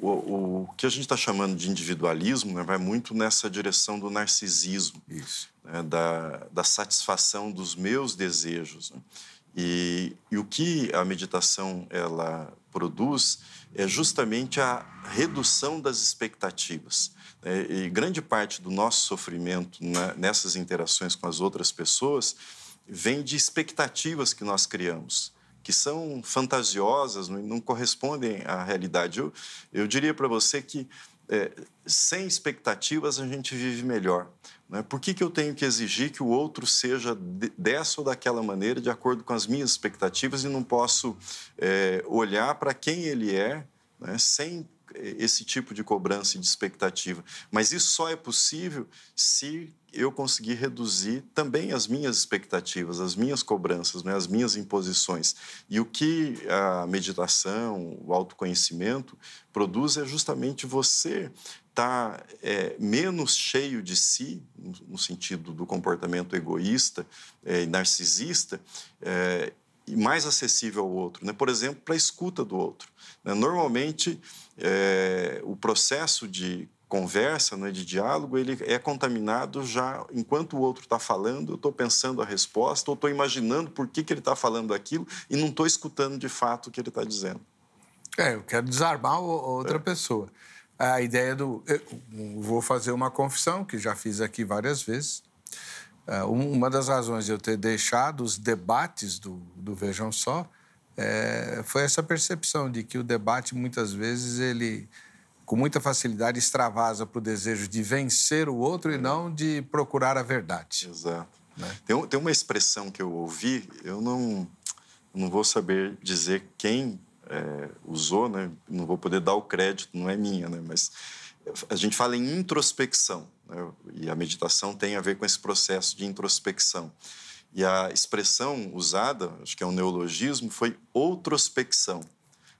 o que a gente está chamando de individualismo, né, vai muito nessa direção do narcisismo. Isso. Né, da satisfação dos meus desejos. Né? E o que a meditação ela produz é justamente a redução das expectativas. Né? E grande parte do nosso sofrimento nessas interações com as outras pessoas vem de expectativas que nós criamos, que são fantasiosas, não correspondem à realidade. Eu diria para você que sem expectativas a gente vive melhor. Né? Por que eu tenho que exigir que o outro seja dessa ou daquela maneira, de acordo com as minhas expectativas, e não posso olhar para quem ele é, né, sem esse tipo de cobrança e de expectativa? Mas isso só é possível se eu conseguir reduzir também as minhas expectativas, as minhas cobranças, né, as minhas imposições. E o que a meditação, o autoconhecimento produz é justamente você estar menos cheio de si, no sentido do comportamento egoísta e narcisista, e mais acessível ao outro, né? Por exemplo, para a escuta do outro. Né? Normalmente, o processo de conversa, né, de diálogo, ele é contaminado já enquanto o outro está falando, eu estou pensando a resposta, ou estou imaginando por que ele está falando aquilo e não estou escutando de fato o que ele está dizendo. Eu quero desarmar outra pessoa. A ideia do... Eu vou fazer uma confissão, que já fiz aqui várias vezes. Uma das razões de eu ter deixado os debates do Vejam Só foi essa percepção de que o debate, muitas vezes, ele, com muita facilidade, extravasa para o desejo de vencer o outro e não de procurar a verdade. Exato. Né? Tem uma expressão que eu ouvi, eu não vou saber dizer quem usou, né? Não vou poder dar o crédito, não é minha, né? Mas a gente fala em introspecção, né? E a meditação tem a ver com esse processo de introspecção. E a expressão usada, acho que é um neologismo, foi outrospecção,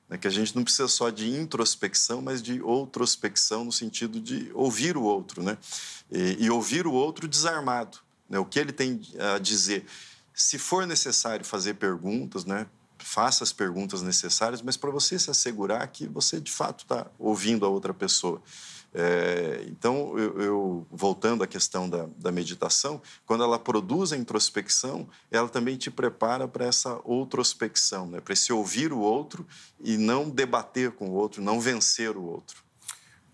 né? Que a gente não precisa só de introspecção, mas de outrospecção no sentido de ouvir o outro, né? E ouvir o outro desarmado, né? O que ele tem a dizer. Se for necessário fazer perguntas, né? Faça as perguntas necessárias, mas para você se assegurar que você, de fato, está ouvindo a outra pessoa. Então, voltando à questão da meditação, quando ela produz a introspecção, ela também te prepara para essa outrospecção, né? Para esse ouvir o outro e não debater com o outro, não vencer o outro.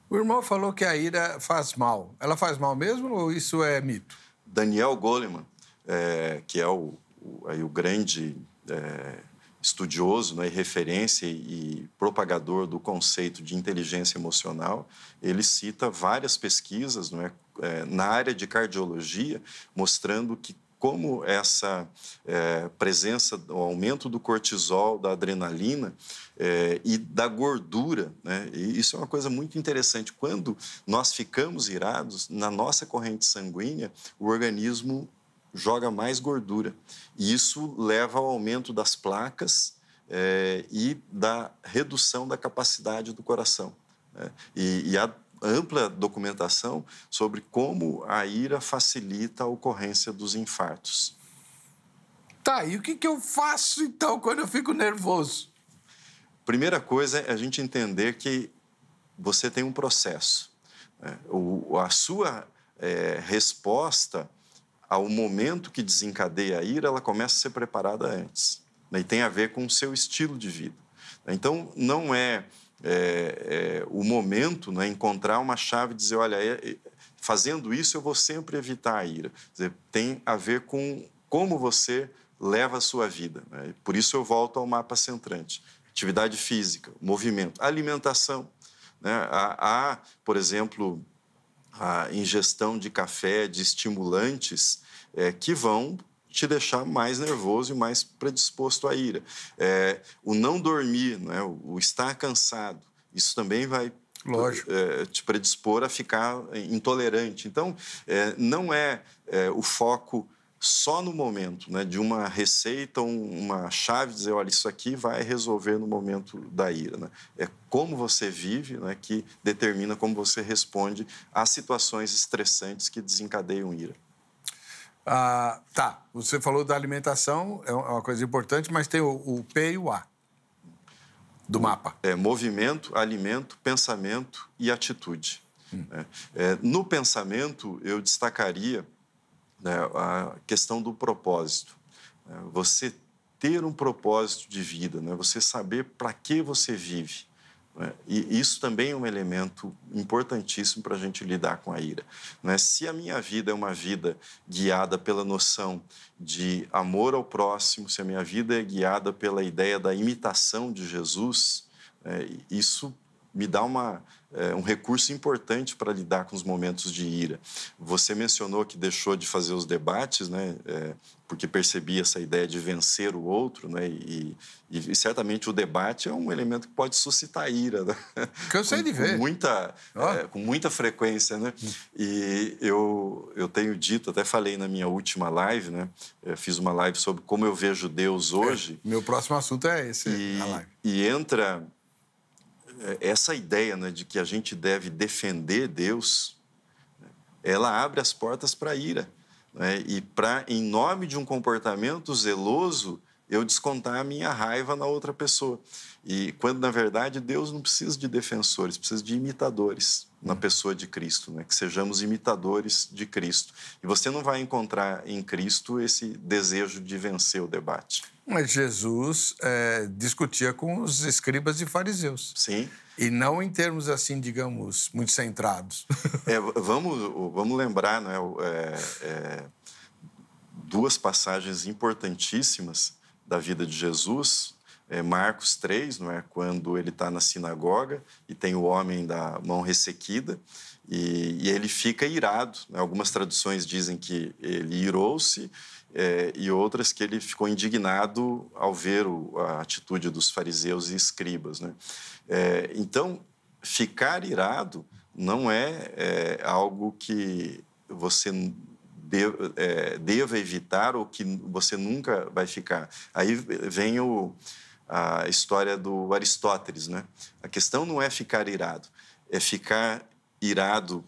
O irmão falou que a ira faz mal. Ela faz mal mesmo ou isso é mito? Daniel Goleman, que é o grande estudioso, né, referência e propagador do conceito de inteligência emocional, ele cita várias pesquisas, não é, na área de cardiologia, mostrando que como essa presença, o aumento do cortisol, da adrenalina e da gordura, né? E isso é uma coisa muito interessante. Quando nós ficamos irados, na nossa corrente sanguínea, o organismo joga mais gordura. E isso leva ao aumento das placas e da redução da capacidade do coração. Né? E há ampla documentação sobre como a ira facilita a ocorrência dos infartos. Tá, e o que eu faço, então, quando eu fico nervoso? Primeira coisa é a gente entender que você tem um processo. Né? A sua resposta ao momento que desencadeia a ira, ela começa a ser preparada antes. Né? E tem a ver com o seu estilo de vida. Então, não é o momento, né, encontrar uma chave e dizer, olha, fazendo isso eu vou sempre evitar a ira. Quer dizer, tem a ver com como você leva a sua vida. Né? Por isso eu volto ao mapa centrante. Atividade física, movimento, alimentação. Né? Há, por exemplo, a ingestão de café, de estimulantes que vão te deixar mais nervoso e mais predisposto à ira. O não dormir, né? O estar cansado, isso também vai te predispor a ficar intolerante. Então, não é o foco só no momento, né, de uma receita, uma chave, dizer, olha, isso aqui vai resolver no momento da ira. Né? É como você vive, né, que determina como você responde às situações estressantes que desencadeiam ira. Tá, você falou da alimentação, é uma coisa importante, mas tem o P e o A. do mapa. Movimento, alimento, pensamento e atitude. Né? No pensamento, eu destacaria, né, a questão do propósito. Você ter um propósito de vida, né? Você saber para que você vive. Né? E isso também é um elemento importantíssimo para a gente lidar com a ira. Né? Se a minha vida é uma vida guiada pela noção de amor ao próximo, se a minha vida é guiada pela ideia da imitação de Jesus, isso me dá um recurso importante para lidar com os momentos de ira. Você mencionou que deixou de fazer os debates, né, porque percebia essa ideia de vencer o outro, né, e certamente o debate é um elemento que pode suscitar ira, né? Cansei de ver. Com muita frequência, né? E eu tenho dito, até falei na minha última live, né, fiz uma live sobre como eu vejo Deus hoje. Meu próximo assunto é esse, a live. E entra essa ideia, né, de que a gente deve defender Deus, ela abre as portas para a ira, né, e para, em nome de um comportamento zeloso, eu descontar a minha raiva na outra pessoa. E quando, na verdade, Deus não precisa de defensores, precisa de imitadores na pessoa de Cristo, né, que sejamos imitadores de Cristo. E você não vai encontrar em Cristo esse desejo de vencer o debate. Mas Jesus discutia com os escribas e fariseus. Sim. E não em termos, assim, digamos, muito centrados. Vamos lembrar, né, duas passagens importantíssimas da vida de Jesus. Marcos 3, não é? Quando ele está na sinagoga e tem o homem da mão ressequida e ele fica irado. Né? Algumas traduções dizem que ele irou-se, e outras que ele ficou indignado ao ver a atitude dos fariseus e escribas. Né? Então, ficar irado não é algo que você deva evitar ou que você nunca vai ficar. Aí vem a história do Aristóteles. Né? A questão não é ficar irado, é ficar irado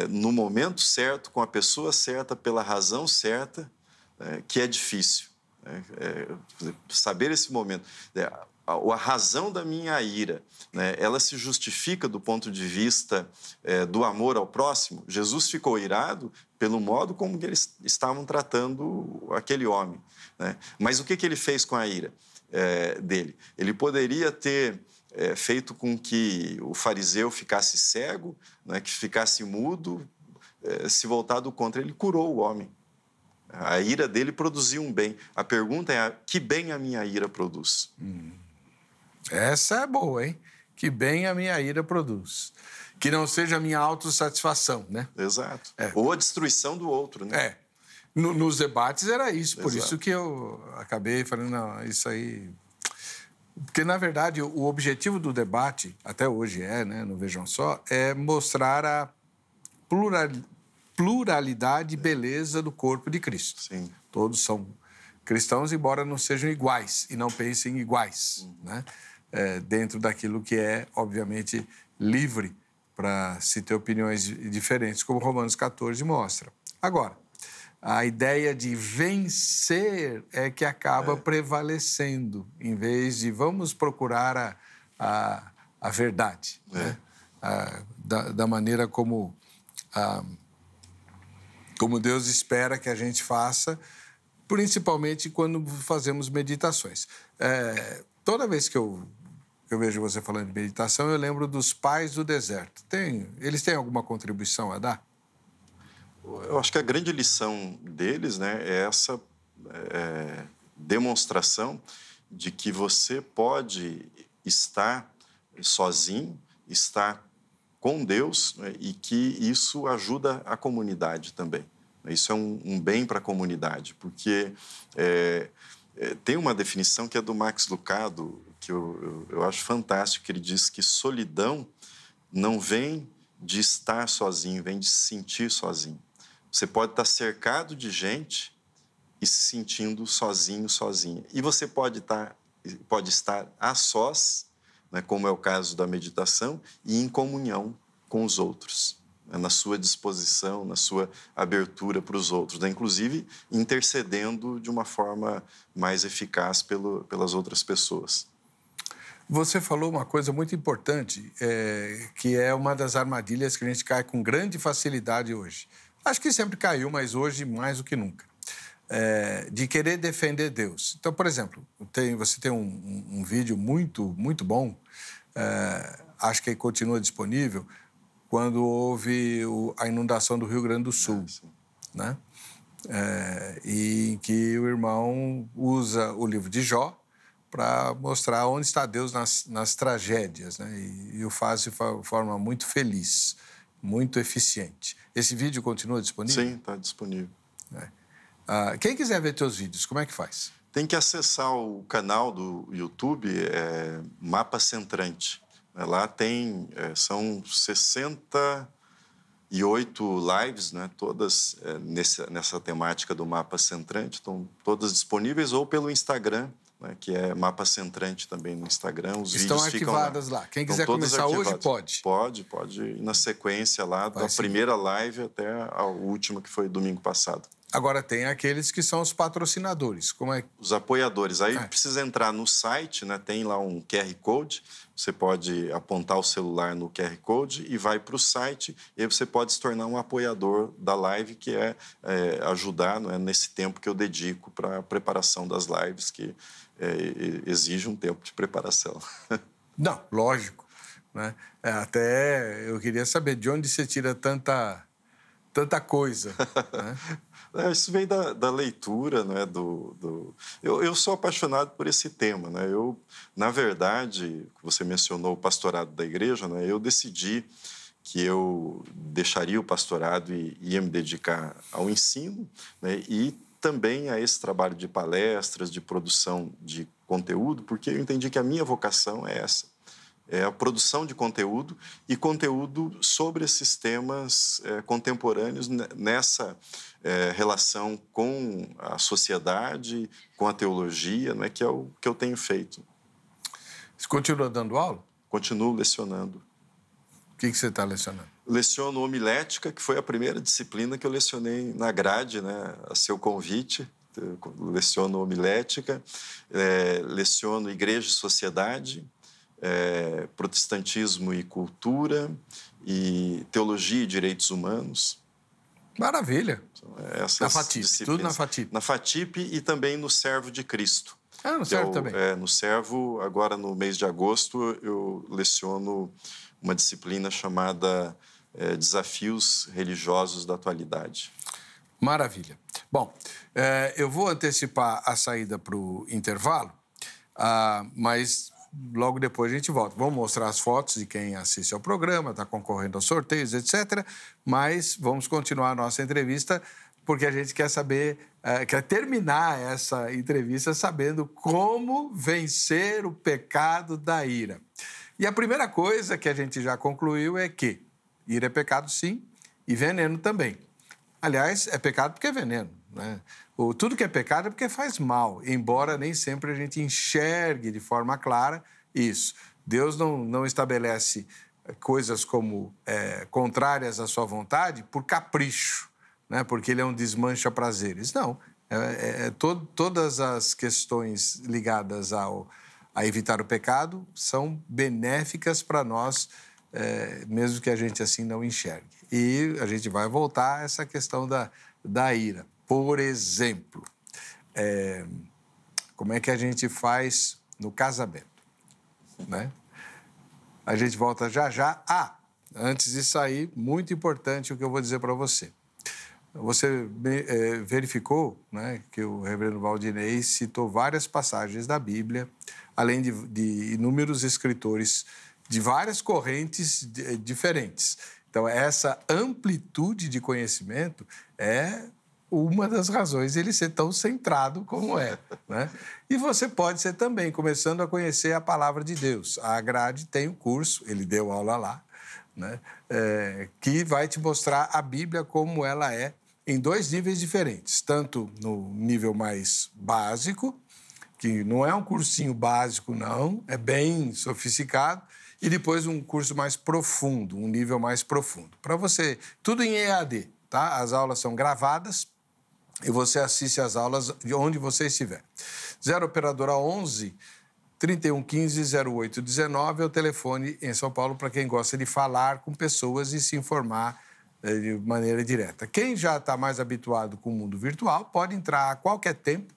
no momento certo, com a pessoa certa, pela razão certa, que é difícil. Saber esse momento. A razão da minha ira, né, ela se justifica do ponto de vista do amor ao próximo. Jesus ficou irado pelo modo como eles estavam tratando aquele homem. Né? Mas o que ele fez com a ira dele? Ele poderia ter feito com que o fariseu ficasse cego, né, que ficasse mudo, se voltado contra ele, curou o homem. A ira dele produziu um bem. A pergunta é: que bem a minha ira produz? Essa é boa, hein? Que bem a minha ira produz. Que não seja a minha autossatisfação, né? Exato. Ou a destruição do outro, né? Nos debates era isso. Por Exato. isso que eu acabei falando, não, isso aí... Porque, na verdade, o objetivo do debate, até hoje né, no Vejam Só, é mostrar a pluralidade e beleza do corpo de Cristo. Sim. Todos são cristãos, embora não sejam iguais e não pensem iguais, né? Dentro daquilo que é, obviamente, livre para se ter opiniões diferentes, como Romanos 14 mostra. Agora, a ideia de vencer é que acaba prevalecendo, em vez de vamos procurar a verdade, né? Da maneira como Deus espera que a gente faça, principalmente quando fazemos meditações. Toda vez que eu vejo você falando de meditação, eu lembro dos pais do deserto. Eles têm alguma contribuição a dar? Eu acho que a grande lição deles, né, é essa demonstração de que você pode estar sozinho, estar com Deus, né, e que isso ajuda a comunidade também. Isso é um bem para a comunidade, porque tem uma definição que é do Max Lucado, que eu acho fantástico, que ele diz que solidão não vem de estar sozinho, vem de se sentir sozinho. Você pode estar cercado de gente e se sentindo sozinho, sozinha. E você pode estar a sós, né, como é o caso da meditação, e em comunhão com os outros, né, na sua disposição, na sua abertura para os outros, né, inclusive intercedendo de uma forma mais eficaz pelas outras pessoas. Você falou uma coisa muito importante, que é uma das armadilhas que a gente cai com grande facilidade hoje. Acho que sempre caiu, mas hoje mais do que nunca. De querer defender Deus. Então, por exemplo, você tem um vídeo muito, muito bom, acho que continua disponível, quando houve a inundação do Rio Grande do Sul, né? E em que o irmão usa o livro de Jó para mostrar onde está Deus nas tragédias, né? E o faz de forma muito feliz, muito eficiente. Esse vídeo continua disponível? Sim, está disponível. Quem quiser ver teus vídeos, como é que faz? Tem que acessar o canal do YouTube, Mapa Centrante. Lá são 68 lives, né, todas nessa temática do Mapa Centrante, estão todas disponíveis, ou pelo Instagram, né, que é Mapa Centrante também no Instagram. Os Estão vídeos ficam arquivadas lá. Quem quiser começar hoje, pode? Pode ir na sequência lá, da primeira live até a última, que foi domingo passado. Agora, tem aqueles que são os patrocinadores. Como é? Os apoiadores. Aí precisa entrar no site, né? Tem lá um QR Code. Você pode apontar o celular no QR Code e vai para o site. E aí você pode se tornar um apoiador da live, que ajudar, não é, nesse tempo que eu dedico para a preparação das lives, que exige um tempo de preparação. Não, lógico, né? Até eu queria saber de onde você tira tanta coisa, né? Isso vem da leitura, né? Eu sou apaixonado por esse tema, né? Na verdade, você mencionou o pastorado da igreja, né? Eu decidi que eu deixaria o pastorado e ia me dedicar ao ensino, né? E também a esse trabalho de palestras, de produção de conteúdo, porque eu entendi que a minha vocação é essa. É a produção de conteúdo e conteúdo sobre esses temas contemporâneos nessa relação com a sociedade, com a teologia, né, que é o que eu tenho feito. Você continua dando aula? Continuo lecionando. O que você está lecionando? Leciono homilética, que foi a primeira disciplina que eu lecionei na grade, né, a seu convite. Eu leciono homilética, leciono igreja e sociedade, protestantismo e cultura, e teologia e direitos humanos. Maravilha. Na FATIP, tudo na FATIP. Na FATIP e também no Servo de Cristo. No Servo também. No Servo, agora no mês de agosto, eu leciono uma disciplina chamada Desafios Religiosos da Atualidade. Maravilha. Bom, eu vou antecipar a saída para o intervalo, mas logo depois a gente volta. Vamos mostrar as fotos de quem assiste ao programa, está concorrendo aos sorteios, etc. Mas vamos continuar a nossa entrevista, porque a gente quer saber, quer terminar essa entrevista sabendo como vencer o pecado da ira. E a primeira coisa que a gente já concluiu é que ira é pecado, sim, e veneno também. Aliás, é pecado porque é veneno, né? Tudo que é pecado é porque faz mal, embora nem sempre a gente enxergue de forma clara isso. Deus não estabelece coisas como contrárias à sua vontade por capricho, né? Porque ele é um desmancha-prazeres. Não, todas as questões ligadas a evitar o pecado são benéficas para nós, mesmo que a gente assim não enxergue. E a gente vai voltar a essa questão da ira. Por exemplo, como é que a gente faz no casamento, né? A gente volta já. Antes de sair, muito importante o que eu vou dizer para você. Você verificou, né, que o reverendo Valdinei citou várias passagens da Bíblia, além de inúmeros escritores de várias correntes diferentes. Então, essa amplitude de conhecimento é uma das razões de ele ser tão centrado como é, né? E você pode ser também, começando a conhecer a palavra de Deus. A Grade tem um curso, ele deu aula lá, né? Que vai te mostrar a Bíblia como ela é, em 2 níveis diferentes. Tanto no nível mais básico, que não é um cursinho básico, não, é bem sofisticado, e depois um curso mais profundo, um nível mais profundo. Para você, tudo em EAD, tá? As aulas são gravadas e você assiste às aulas de onde você estiver. 0 Operadora 11 3115-0819 é o telefone em São Paulo para quem gosta de falar com pessoas e se informar de maneira direta. Quem já está mais habituado com o mundo virtual pode entrar a qualquer tempo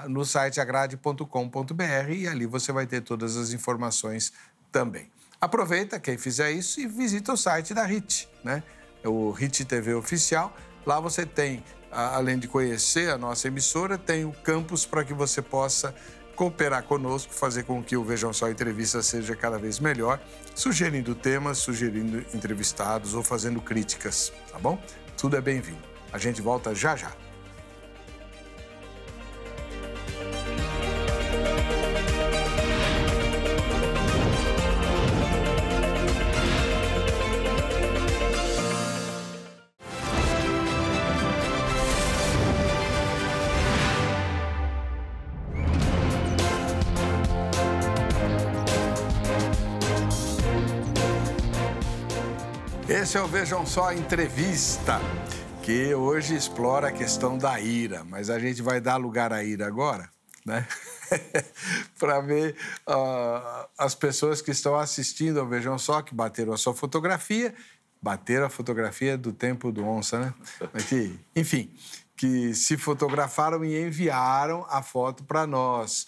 no site agrade.com.br e ali você vai ter todas as informações também. Aproveita, quem fizer isso, e visita o site da HIT, né? O HIT TV Oficial. Lá você tem, além de conhecer a nossa emissora, tem o campus para que você possa cooperar conosco, fazer com que o Vejam Só Entrevista seja cada vez melhor, sugerindo temas, sugerindo entrevistados ou fazendo críticas, tá bom? Tudo é bem-vindo. A gente volta já já. Esse é o Vejam Só Entrevista, que hoje explora a questão da ira, mas a gente vai dar lugar à ira agora, né? Para ver as pessoas que estão assistindo ao Vejam Só, que bateram a sua fotografia, bateram a fotografia do tempo do onça, né? Enfim, que se fotografaram e enviaram a foto para nós.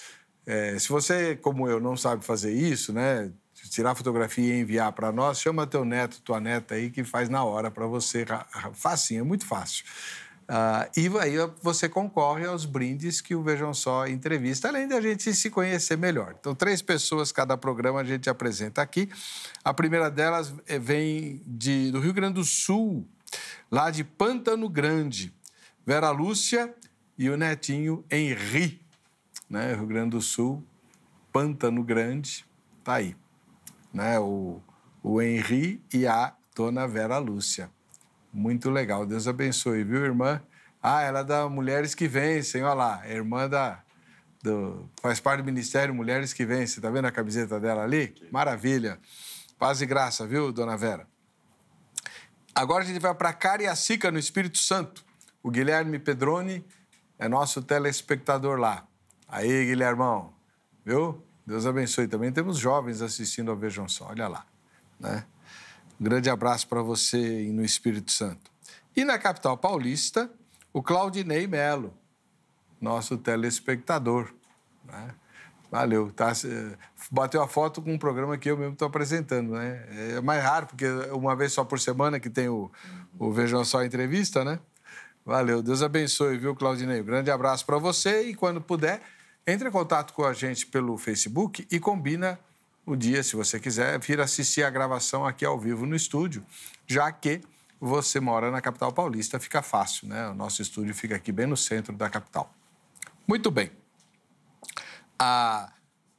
Se você, como eu, não sabe fazer isso, né? Tirar fotografia e enviar para nós, chama teu neto, tua neta aí, que faz na hora para você. Facinho, é muito fácil. E aí você concorre aos brindes que o Vejam Só Entrevista, além de a gente se conhecer melhor. Então, 3 pessoas cada programa a gente apresenta aqui. A primeira delas vem do Rio Grande do Sul, lá de Pantano Grande. Vera Lúcia e o netinho Henri, né? Rio Grande do Sul, Pantano Grande, tá aí. Né, o Henri e a dona Vera Lúcia. Muito legal. Deus abençoe, viu, irmã? Ela é da Mulheres que Vencem, olha lá. A irmã faz parte do Ministério Mulheres que Vencem. Tá vendo a camiseta dela ali? Maravilha. Paz e graça, viu, dona Vera? Agora a gente vai para Cariacica, no Espírito Santo. O Guilherme Pedroni é nosso telespectador lá. Aí, Guilhermão, viu? Deus abençoe. Também temos jovens assistindo ao Vejam Só, olha lá, né? Um grande abraço para você no Espírito Santo. E na capital paulista, o Claudinei Melo, nosso telespectador, né? Valeu. Bateu a foto com um programa que eu mesmo estou apresentando, né? É mais raro, porque uma vez só por semana que tem o Vejam Só Entrevista, né? Valeu. Deus abençoe, viu, Claudinei? Um grande abraço para você e, quando puder, entre em contato com a gente pelo Facebook e combina o dia, se você quiser, vir assistir a gravação aqui ao vivo no estúdio, já que você mora na capital paulista, fica fácil, né? O nosso estúdio fica aqui bem no centro da capital. Muito bem.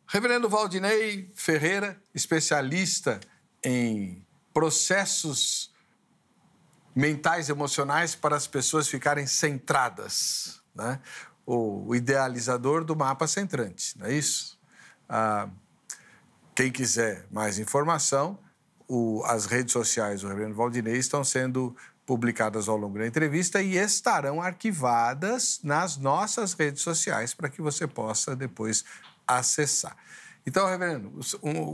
Reverendo Valdinei Ferreira, especialista em processos mentais e emocionais para as pessoas ficarem centradas, né? O idealizador do mapa centrante, não é isso? Quem quiser mais informação, as redes sociais do Reverendo Valdinei estão sendo publicadas ao longo da entrevista e estarão arquivadas nas nossas redes sociais para que você possa depois acessar. Então, Reverendo,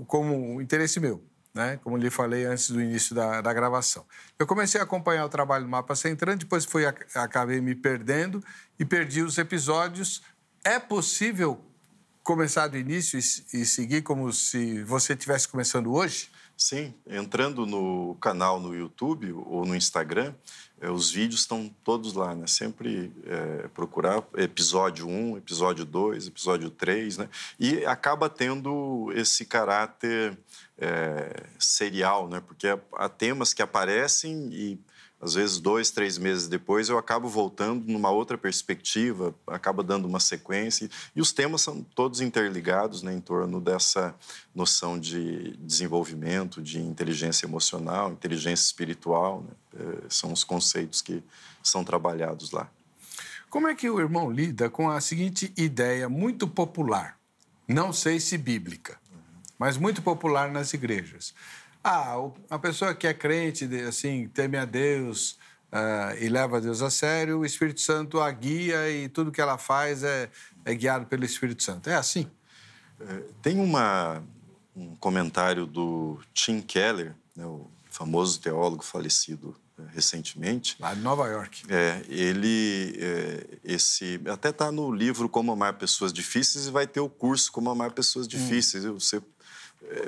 como interesse meu, né? Como lhe falei antes do início da gravação. Eu comecei a acompanhar o trabalho do Mapa Centrante, depois acabei me perdendo e perdi os episódios. É possível começar do início e seguir como se você estivesse começando hoje? Sim, entrando no canal no YouTube ou no Instagram, os vídeos estão todos lá, né? Sempre procurar episódio 1, episódio 2, episódio 3, né? E acaba tendo esse caráter serial, né? Porque há temas que aparecem e, às vezes, 2, 3 meses depois, eu acabo voltando numa outra perspectiva, acaba dando uma sequência. E os temas são todos interligados, né, em torno dessa noção de desenvolvimento, de inteligência emocional, inteligência espiritual, né? São os conceitos que são trabalhados lá. Como é que o irmão lida com a seguinte ideia muito popular, não sei se bíblica, mas muito popular nas igrejas? A pessoa que é crente, assim, teme a Deus e leva a Deus a sério, o Espírito Santo a guia e tudo que ela faz é guiado pelo Espírito Santo. É assim? Tem um comentário do Tim Keller, né, o famoso teólogo falecido recentemente. Lá de Nova York. Até está no livro Como Amar Pessoas Difíceis e vai ter o curso Como Amar Pessoas Difíceis. Você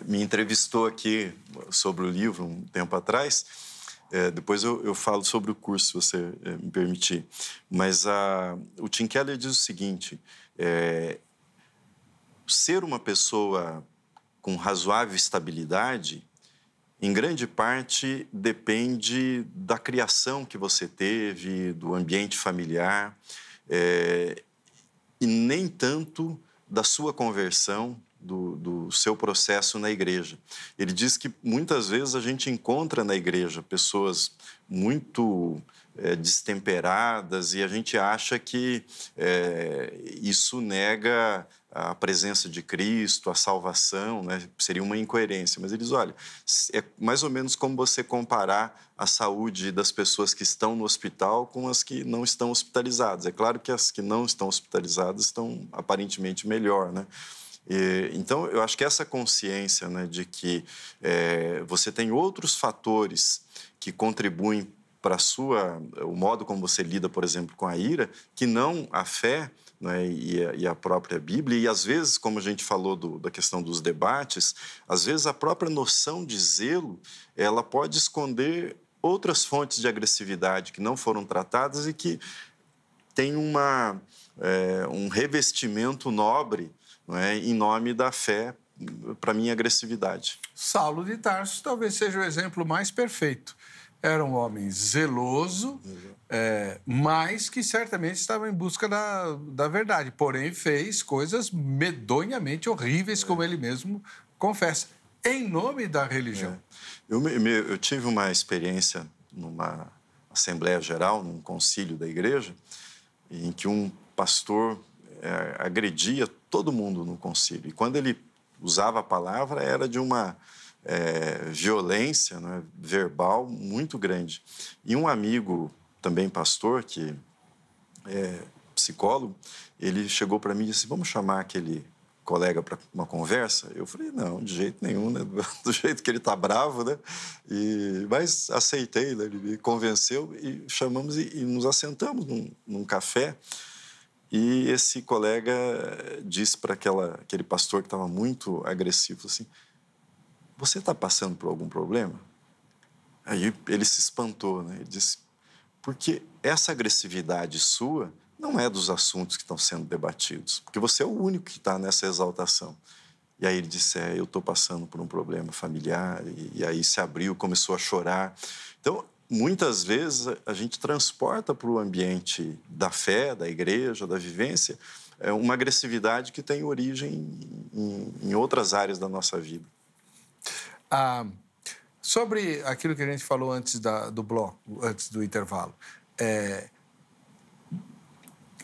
me entrevistou aqui sobre o livro um tempo atrás. Depois eu falo sobre o curso, se você me permitir. Mas o Tim Keller diz o seguinte: ser uma pessoa com razoável estabilidade, em grande parte, depende da criação que você teve, do ambiente familiar, e nem tanto da sua conversão, do seu processo na igreja. Ele diz que muitas vezes a gente encontra na igreja pessoas muito destemperadas e a gente acha que isso nega a presença de Cristo, a salvação, né? Seria uma incoerência. Mas ele diz, olha, é mais ou menos como você comparar a saúde das pessoas que estão no hospital com as que não estão hospitalizadas. É claro que as que não estão hospitalizadas estão aparentemente melhor, né? Então, eu acho que essa consciência, né, de que você tem outros fatores que contribuem para o modo como você lida, por exemplo, com a ira, que não a fé, né, e a própria Bíblia, e às vezes, como a gente falou da questão dos debates, às vezes a própria noção de zelo, ela pode esconder outras fontes de agressividade que não foram tratadas e que tem um revestimento nobre, não é, em nome da fé, para minha agressividade. Saulo de Tarso talvez seja o exemplo mais perfeito. Era um homem zeloso, mas que certamente estava em busca da verdade. Porém, fez coisas medonhamente horríveis, como ele mesmo confessa, em nome da religião. Eu tive uma experiência numa Assembleia Geral, num concílio da igreja, em que um pastor agredia todo mundo no concílio. E quando ele usava a palavra, era de uma violência, né, verbal muito grande. E um amigo, também pastor, que é psicólogo, ele chegou para mim e disse, vamos chamar aquele colega para uma conversa? Eu falei, não, de jeito nenhum, né? Do jeito que ele está bravo, né? Mas aceitei, né? Ele me convenceu e chamamos e nos assentamos num café. E esse colega disse para aquele pastor que estava muito agressivo, assim, você está passando por algum problema? Aí ele se espantou, né? Ele disse, porque essa agressividade sua não é dos assuntos que estão sendo debatidos, porque você é o único que está nessa exaltação. E aí ele disse, eu estou passando por um problema familiar, e aí se abriu, começou a chorar. Então, muitas vezes a gente transporta para o ambiente da fé, da igreja, da vivência, uma agressividade que tem origem em outras áreas da nossa vida. Sobre aquilo que a gente falou antes do bloco, antes do intervalo, é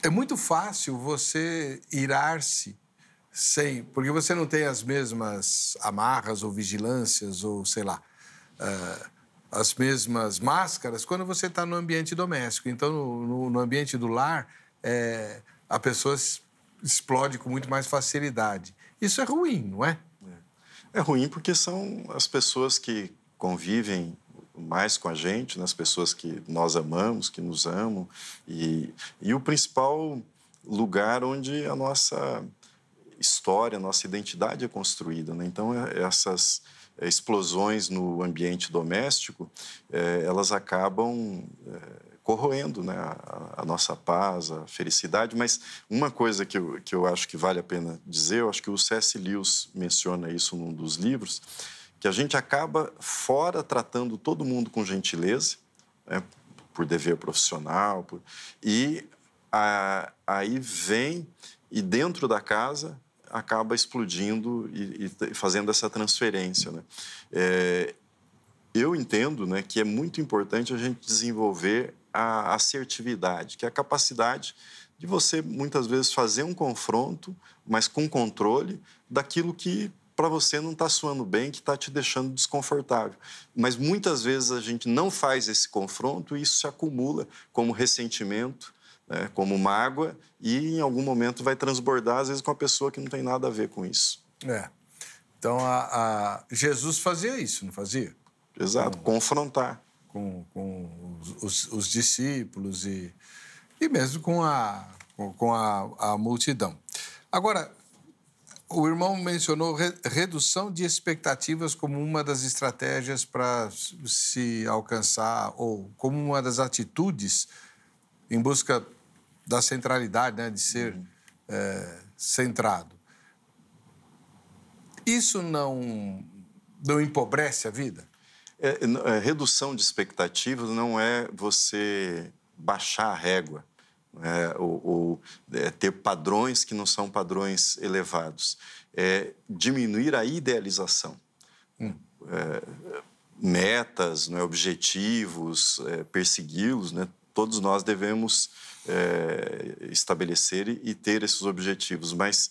muito fácil você irar-se porque você não tem as mesmas amarras ou vigilâncias ou, sei lá, as mesmas máscaras quando você está no ambiente doméstico. Então, no ambiente do lar, a pessoa explode com muito mais facilidade. Isso é ruim, não é? É ruim porque são as pessoas que convivem mais com a gente, né? As pessoas que nós amamos, que nos amam, e o principal lugar onde a nossa história, a nossa identidade é construída, né? Então, essas explosões no ambiente doméstico, elas acabam corroendo, né, a nossa paz, a felicidade. Mas uma coisa que eu acho que vale a pena dizer, eu acho que o C.S. Lewis menciona isso num dos livros, que a gente acaba fora tratando todo mundo com gentileza, né, por dever profissional, e aí vem e dentro da casa acaba explodindo e fazendo essa transferência, né? Eu entendo, né, que é muito importante a gente desenvolver a assertividade, que é a capacidade de você, muitas vezes, fazer um confronto, mas com controle daquilo que para você não está soando bem, que está te deixando desconfortável. Mas muitas vezes a gente não faz esse confronto e isso se acumula como ressentimento, né, como mágoa, e em algum momento vai transbordar, às vezes, com a pessoa que não tem nada a ver com isso. Então, Jesus fazia isso, não fazia? Exato, confrontar. Com os discípulos e mesmo com a multidão. Agora, o irmão mencionou redução de expectativas como uma das estratégias para se alcançar, ou como uma das atitudes em busca da centralidade, né, de ser centrado. Isso não empobrece a vida? Redução de expectativas não é você baixar a régua, ou ter padrões que não são padrões elevados. É diminuir a idealização. Metas, objetivos, persegui-los, todos nós devemos estabelecer e ter esses objetivos, mas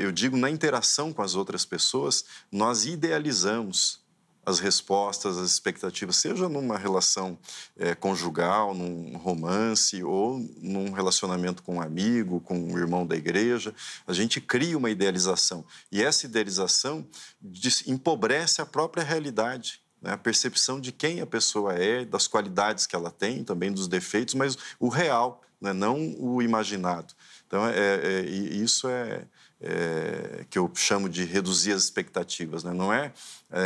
eu digo, na interação com as outras pessoas, nós idealizamos as respostas, as expectativas, seja numa relação conjugal, num romance ou num relacionamento com um amigo, com um irmão da igreja. A gente cria uma idealização e essa idealização empobrece a própria realidade, né? A percepção de quem a pessoa é, das qualidades que ela tem, também dos defeitos, mas o real, né? Não o imaginado. Então, isso que eu chamo de reduzir as expectativas, né? Não é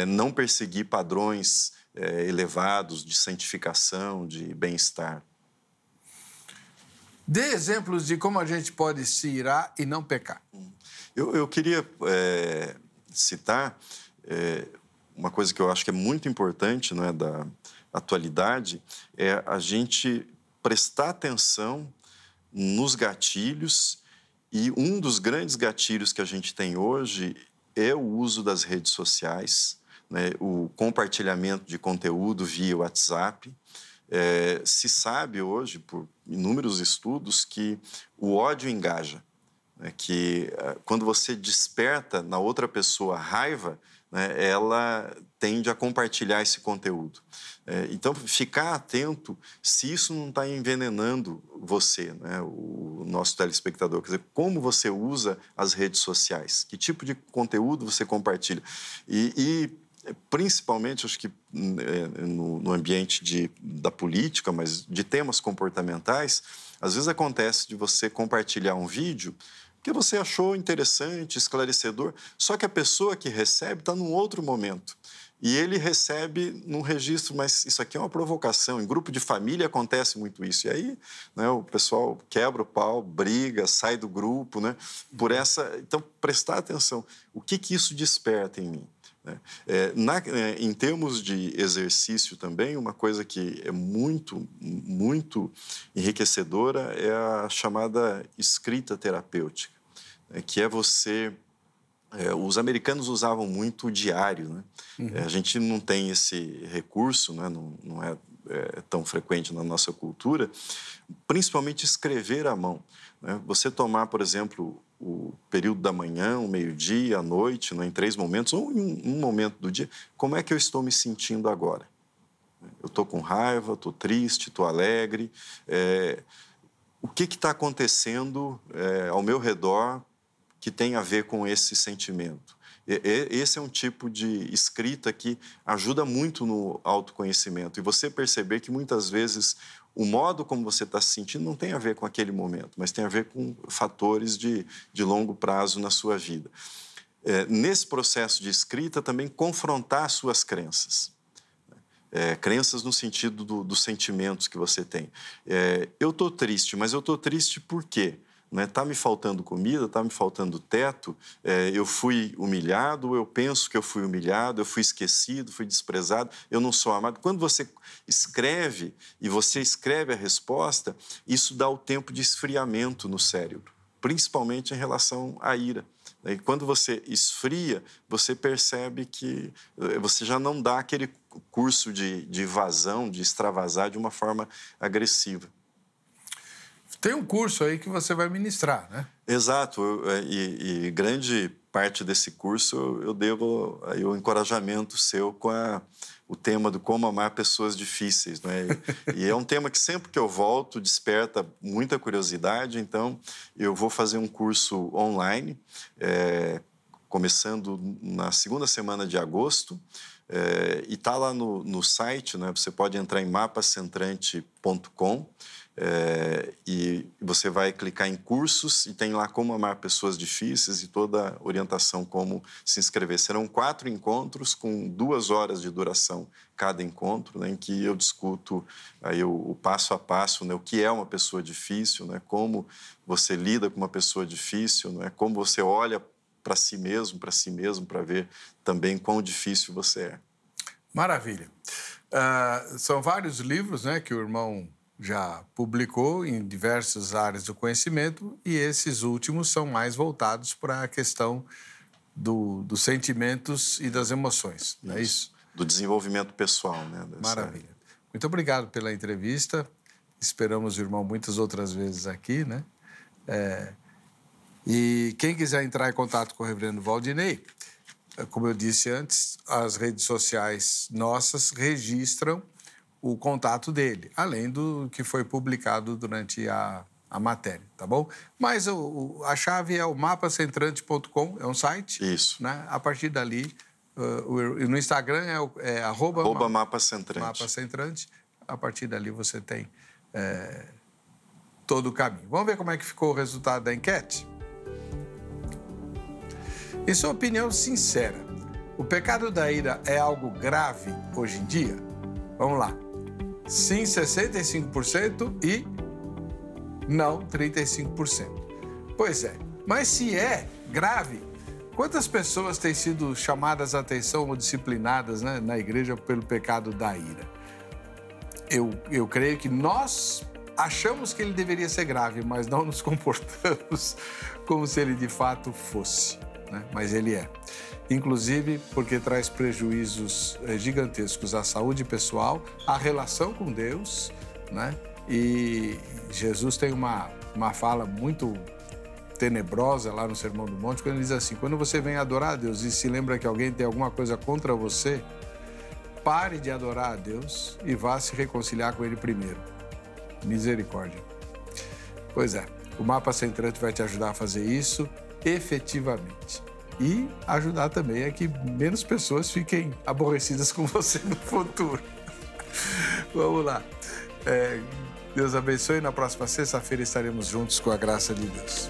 não perseguir padrões elevados de santificação, de bem-estar. Dê exemplos de como a gente pode se irar e não pecar. Eu queria citar uma coisa que eu acho que é muito importante, né, da atualidade, é a gente prestar atenção nos gatilhos. E um dos grandes gatilhos que a gente tem hoje é o uso das redes sociais, né? O compartilhamento de conteúdo via WhatsApp. Se sabe hoje, por inúmeros estudos, que o ódio engaja, né? Que quando você desperta na outra pessoa raiva, né, ela tende a compartilhar esse conteúdo. Então, ficar atento se isso não está envenenando você, né, o nosso telespectador. Quer dizer, como você usa as redes sociais, que tipo de conteúdo você compartilha. E principalmente, acho que no ambiente da política, mas de temas comportamentais, às vezes acontece de você compartilhar um vídeo que você achou interessante, esclarecedor, só que a pessoa que recebe está num outro momento. E ele recebe num registro, mas isso aqui é uma provocação. Em grupo de família acontece muito isso. E aí, né, o pessoal quebra o pau, briga, sai do grupo, né, por essa... Então, prestar atenção. O que isso desperta em mim? Em termos de exercício também, uma coisa que é muito, muito enriquecedora é a chamada escrita terapêutica, que é você... os americanos usavam muito o diário, né? A gente não tem esse recurso, né? Não é tão frequente na nossa cultura, principalmente escrever à mão, né? Você tomar, por exemplo, o período da manhã, o meio-dia, a noite, né? Em 3 momentos, ou em um momento do dia, como é que eu estou me sentindo agora? Eu estou com raiva, estou triste, estou alegre, o que está acontecendo ao meu redor que tem a ver com esse sentimento? Esse é um tipo de escrita que ajuda muito no autoconhecimento. E você perceber que, muitas vezes, o modo como você está se sentindo não tem a ver com aquele momento, mas tem a ver com fatores de longo prazo na sua vida. Nesse processo de escrita, também confrontar suas crenças. Crenças no sentido dos sentimentos que você tem. Eu estou triste, mas eu estou triste por quê? Está me faltando comida, está me faltando teto, eu fui humilhado, eu penso que eu fui humilhado, eu fui esquecido, fui desprezado, eu não sou amado. Quando você escreve e você escreve a resposta, isso dá o tempo de esfriamento no cérebro, principalmente em relação à ira. E quando você esfria, você percebe que você já não dá aquele curso de vazão, de extravasar de uma forma agressiva. Tem um curso aí que você vai ministrar, né? Exato, e grande parte desse curso eu devo aí o encorajamento seu com o tema do como amar pessoas difíceis, né? E é um tema que sempre que eu volto desperta muita curiosidade, então eu vou fazer um curso online, começando na segunda semana de agosto, e está lá no site, né? Você pode entrar em mapacentrante.com, e você vai clicar em cursos e tem lá como amar pessoas difíceis e toda a orientação como se inscrever. Serão 4 encontros com 2 horas de duração cada encontro, né, em que eu discuto aí o passo a passo, né, o que é uma pessoa difícil, né, como você lida com uma pessoa difícil, né, como você olha para si mesmo, para ver também quão difícil você é. Maravilha. São vários livros, né, que o irmão já publicou em diversas áreas do conhecimento e esses últimos são mais voltados para a questão dos sentimentos e das emoções, não é isso? Do desenvolvimento pessoal, né? Maravilha. Muito obrigado pela entrevista. Esperamos o irmão muitas outras vezes aqui, né? E quem quiser entrar em contato com o reverendo Valdinei, como eu disse antes, as redes sociais nossas registram o contato dele, além do que foi publicado durante a matéria, tá bom? Mas a chave é o mapacentrante.com, é um site. Isso. Né? A partir dali, no Instagram é @mapacentrante. Mapacentrante. A partir dali você tem todo o caminho. Vamos ver como é que ficou o resultado da enquete? Em sua opinião sincera, o pecado da ira é algo grave hoje em dia? Vamos lá. Sim, 65% e não, 35%. Pois é, mas se é grave, quantas pessoas têm sido chamadas à atenção ou disciplinadas, né, na igreja pelo pecado da ira? Eu creio que nós achamos que ele deveria ser grave, mas não nos comportamos como se ele de fato fosse, né? Mas ele é. Inclusive porque traz prejuízos gigantescos à saúde pessoal, à relação com Deus, né? E Jesus tem uma fala muito tenebrosa lá no Sermão do Monte, quando ele diz assim: quando você vem adorar a Deus e se lembra que alguém tem alguma coisa contra você, pare de adorar a Deus e vá se reconciliar com Ele primeiro. Misericórdia. Pois é, o Mapa Centrante vai te ajudar a fazer isso efetivamente. E ajudar também a que menos pessoas fiquem aborrecidas com você no futuro. Vamos lá. Deus abençoe. Na próxima sexta-feira estaremos juntos com a graça de Deus.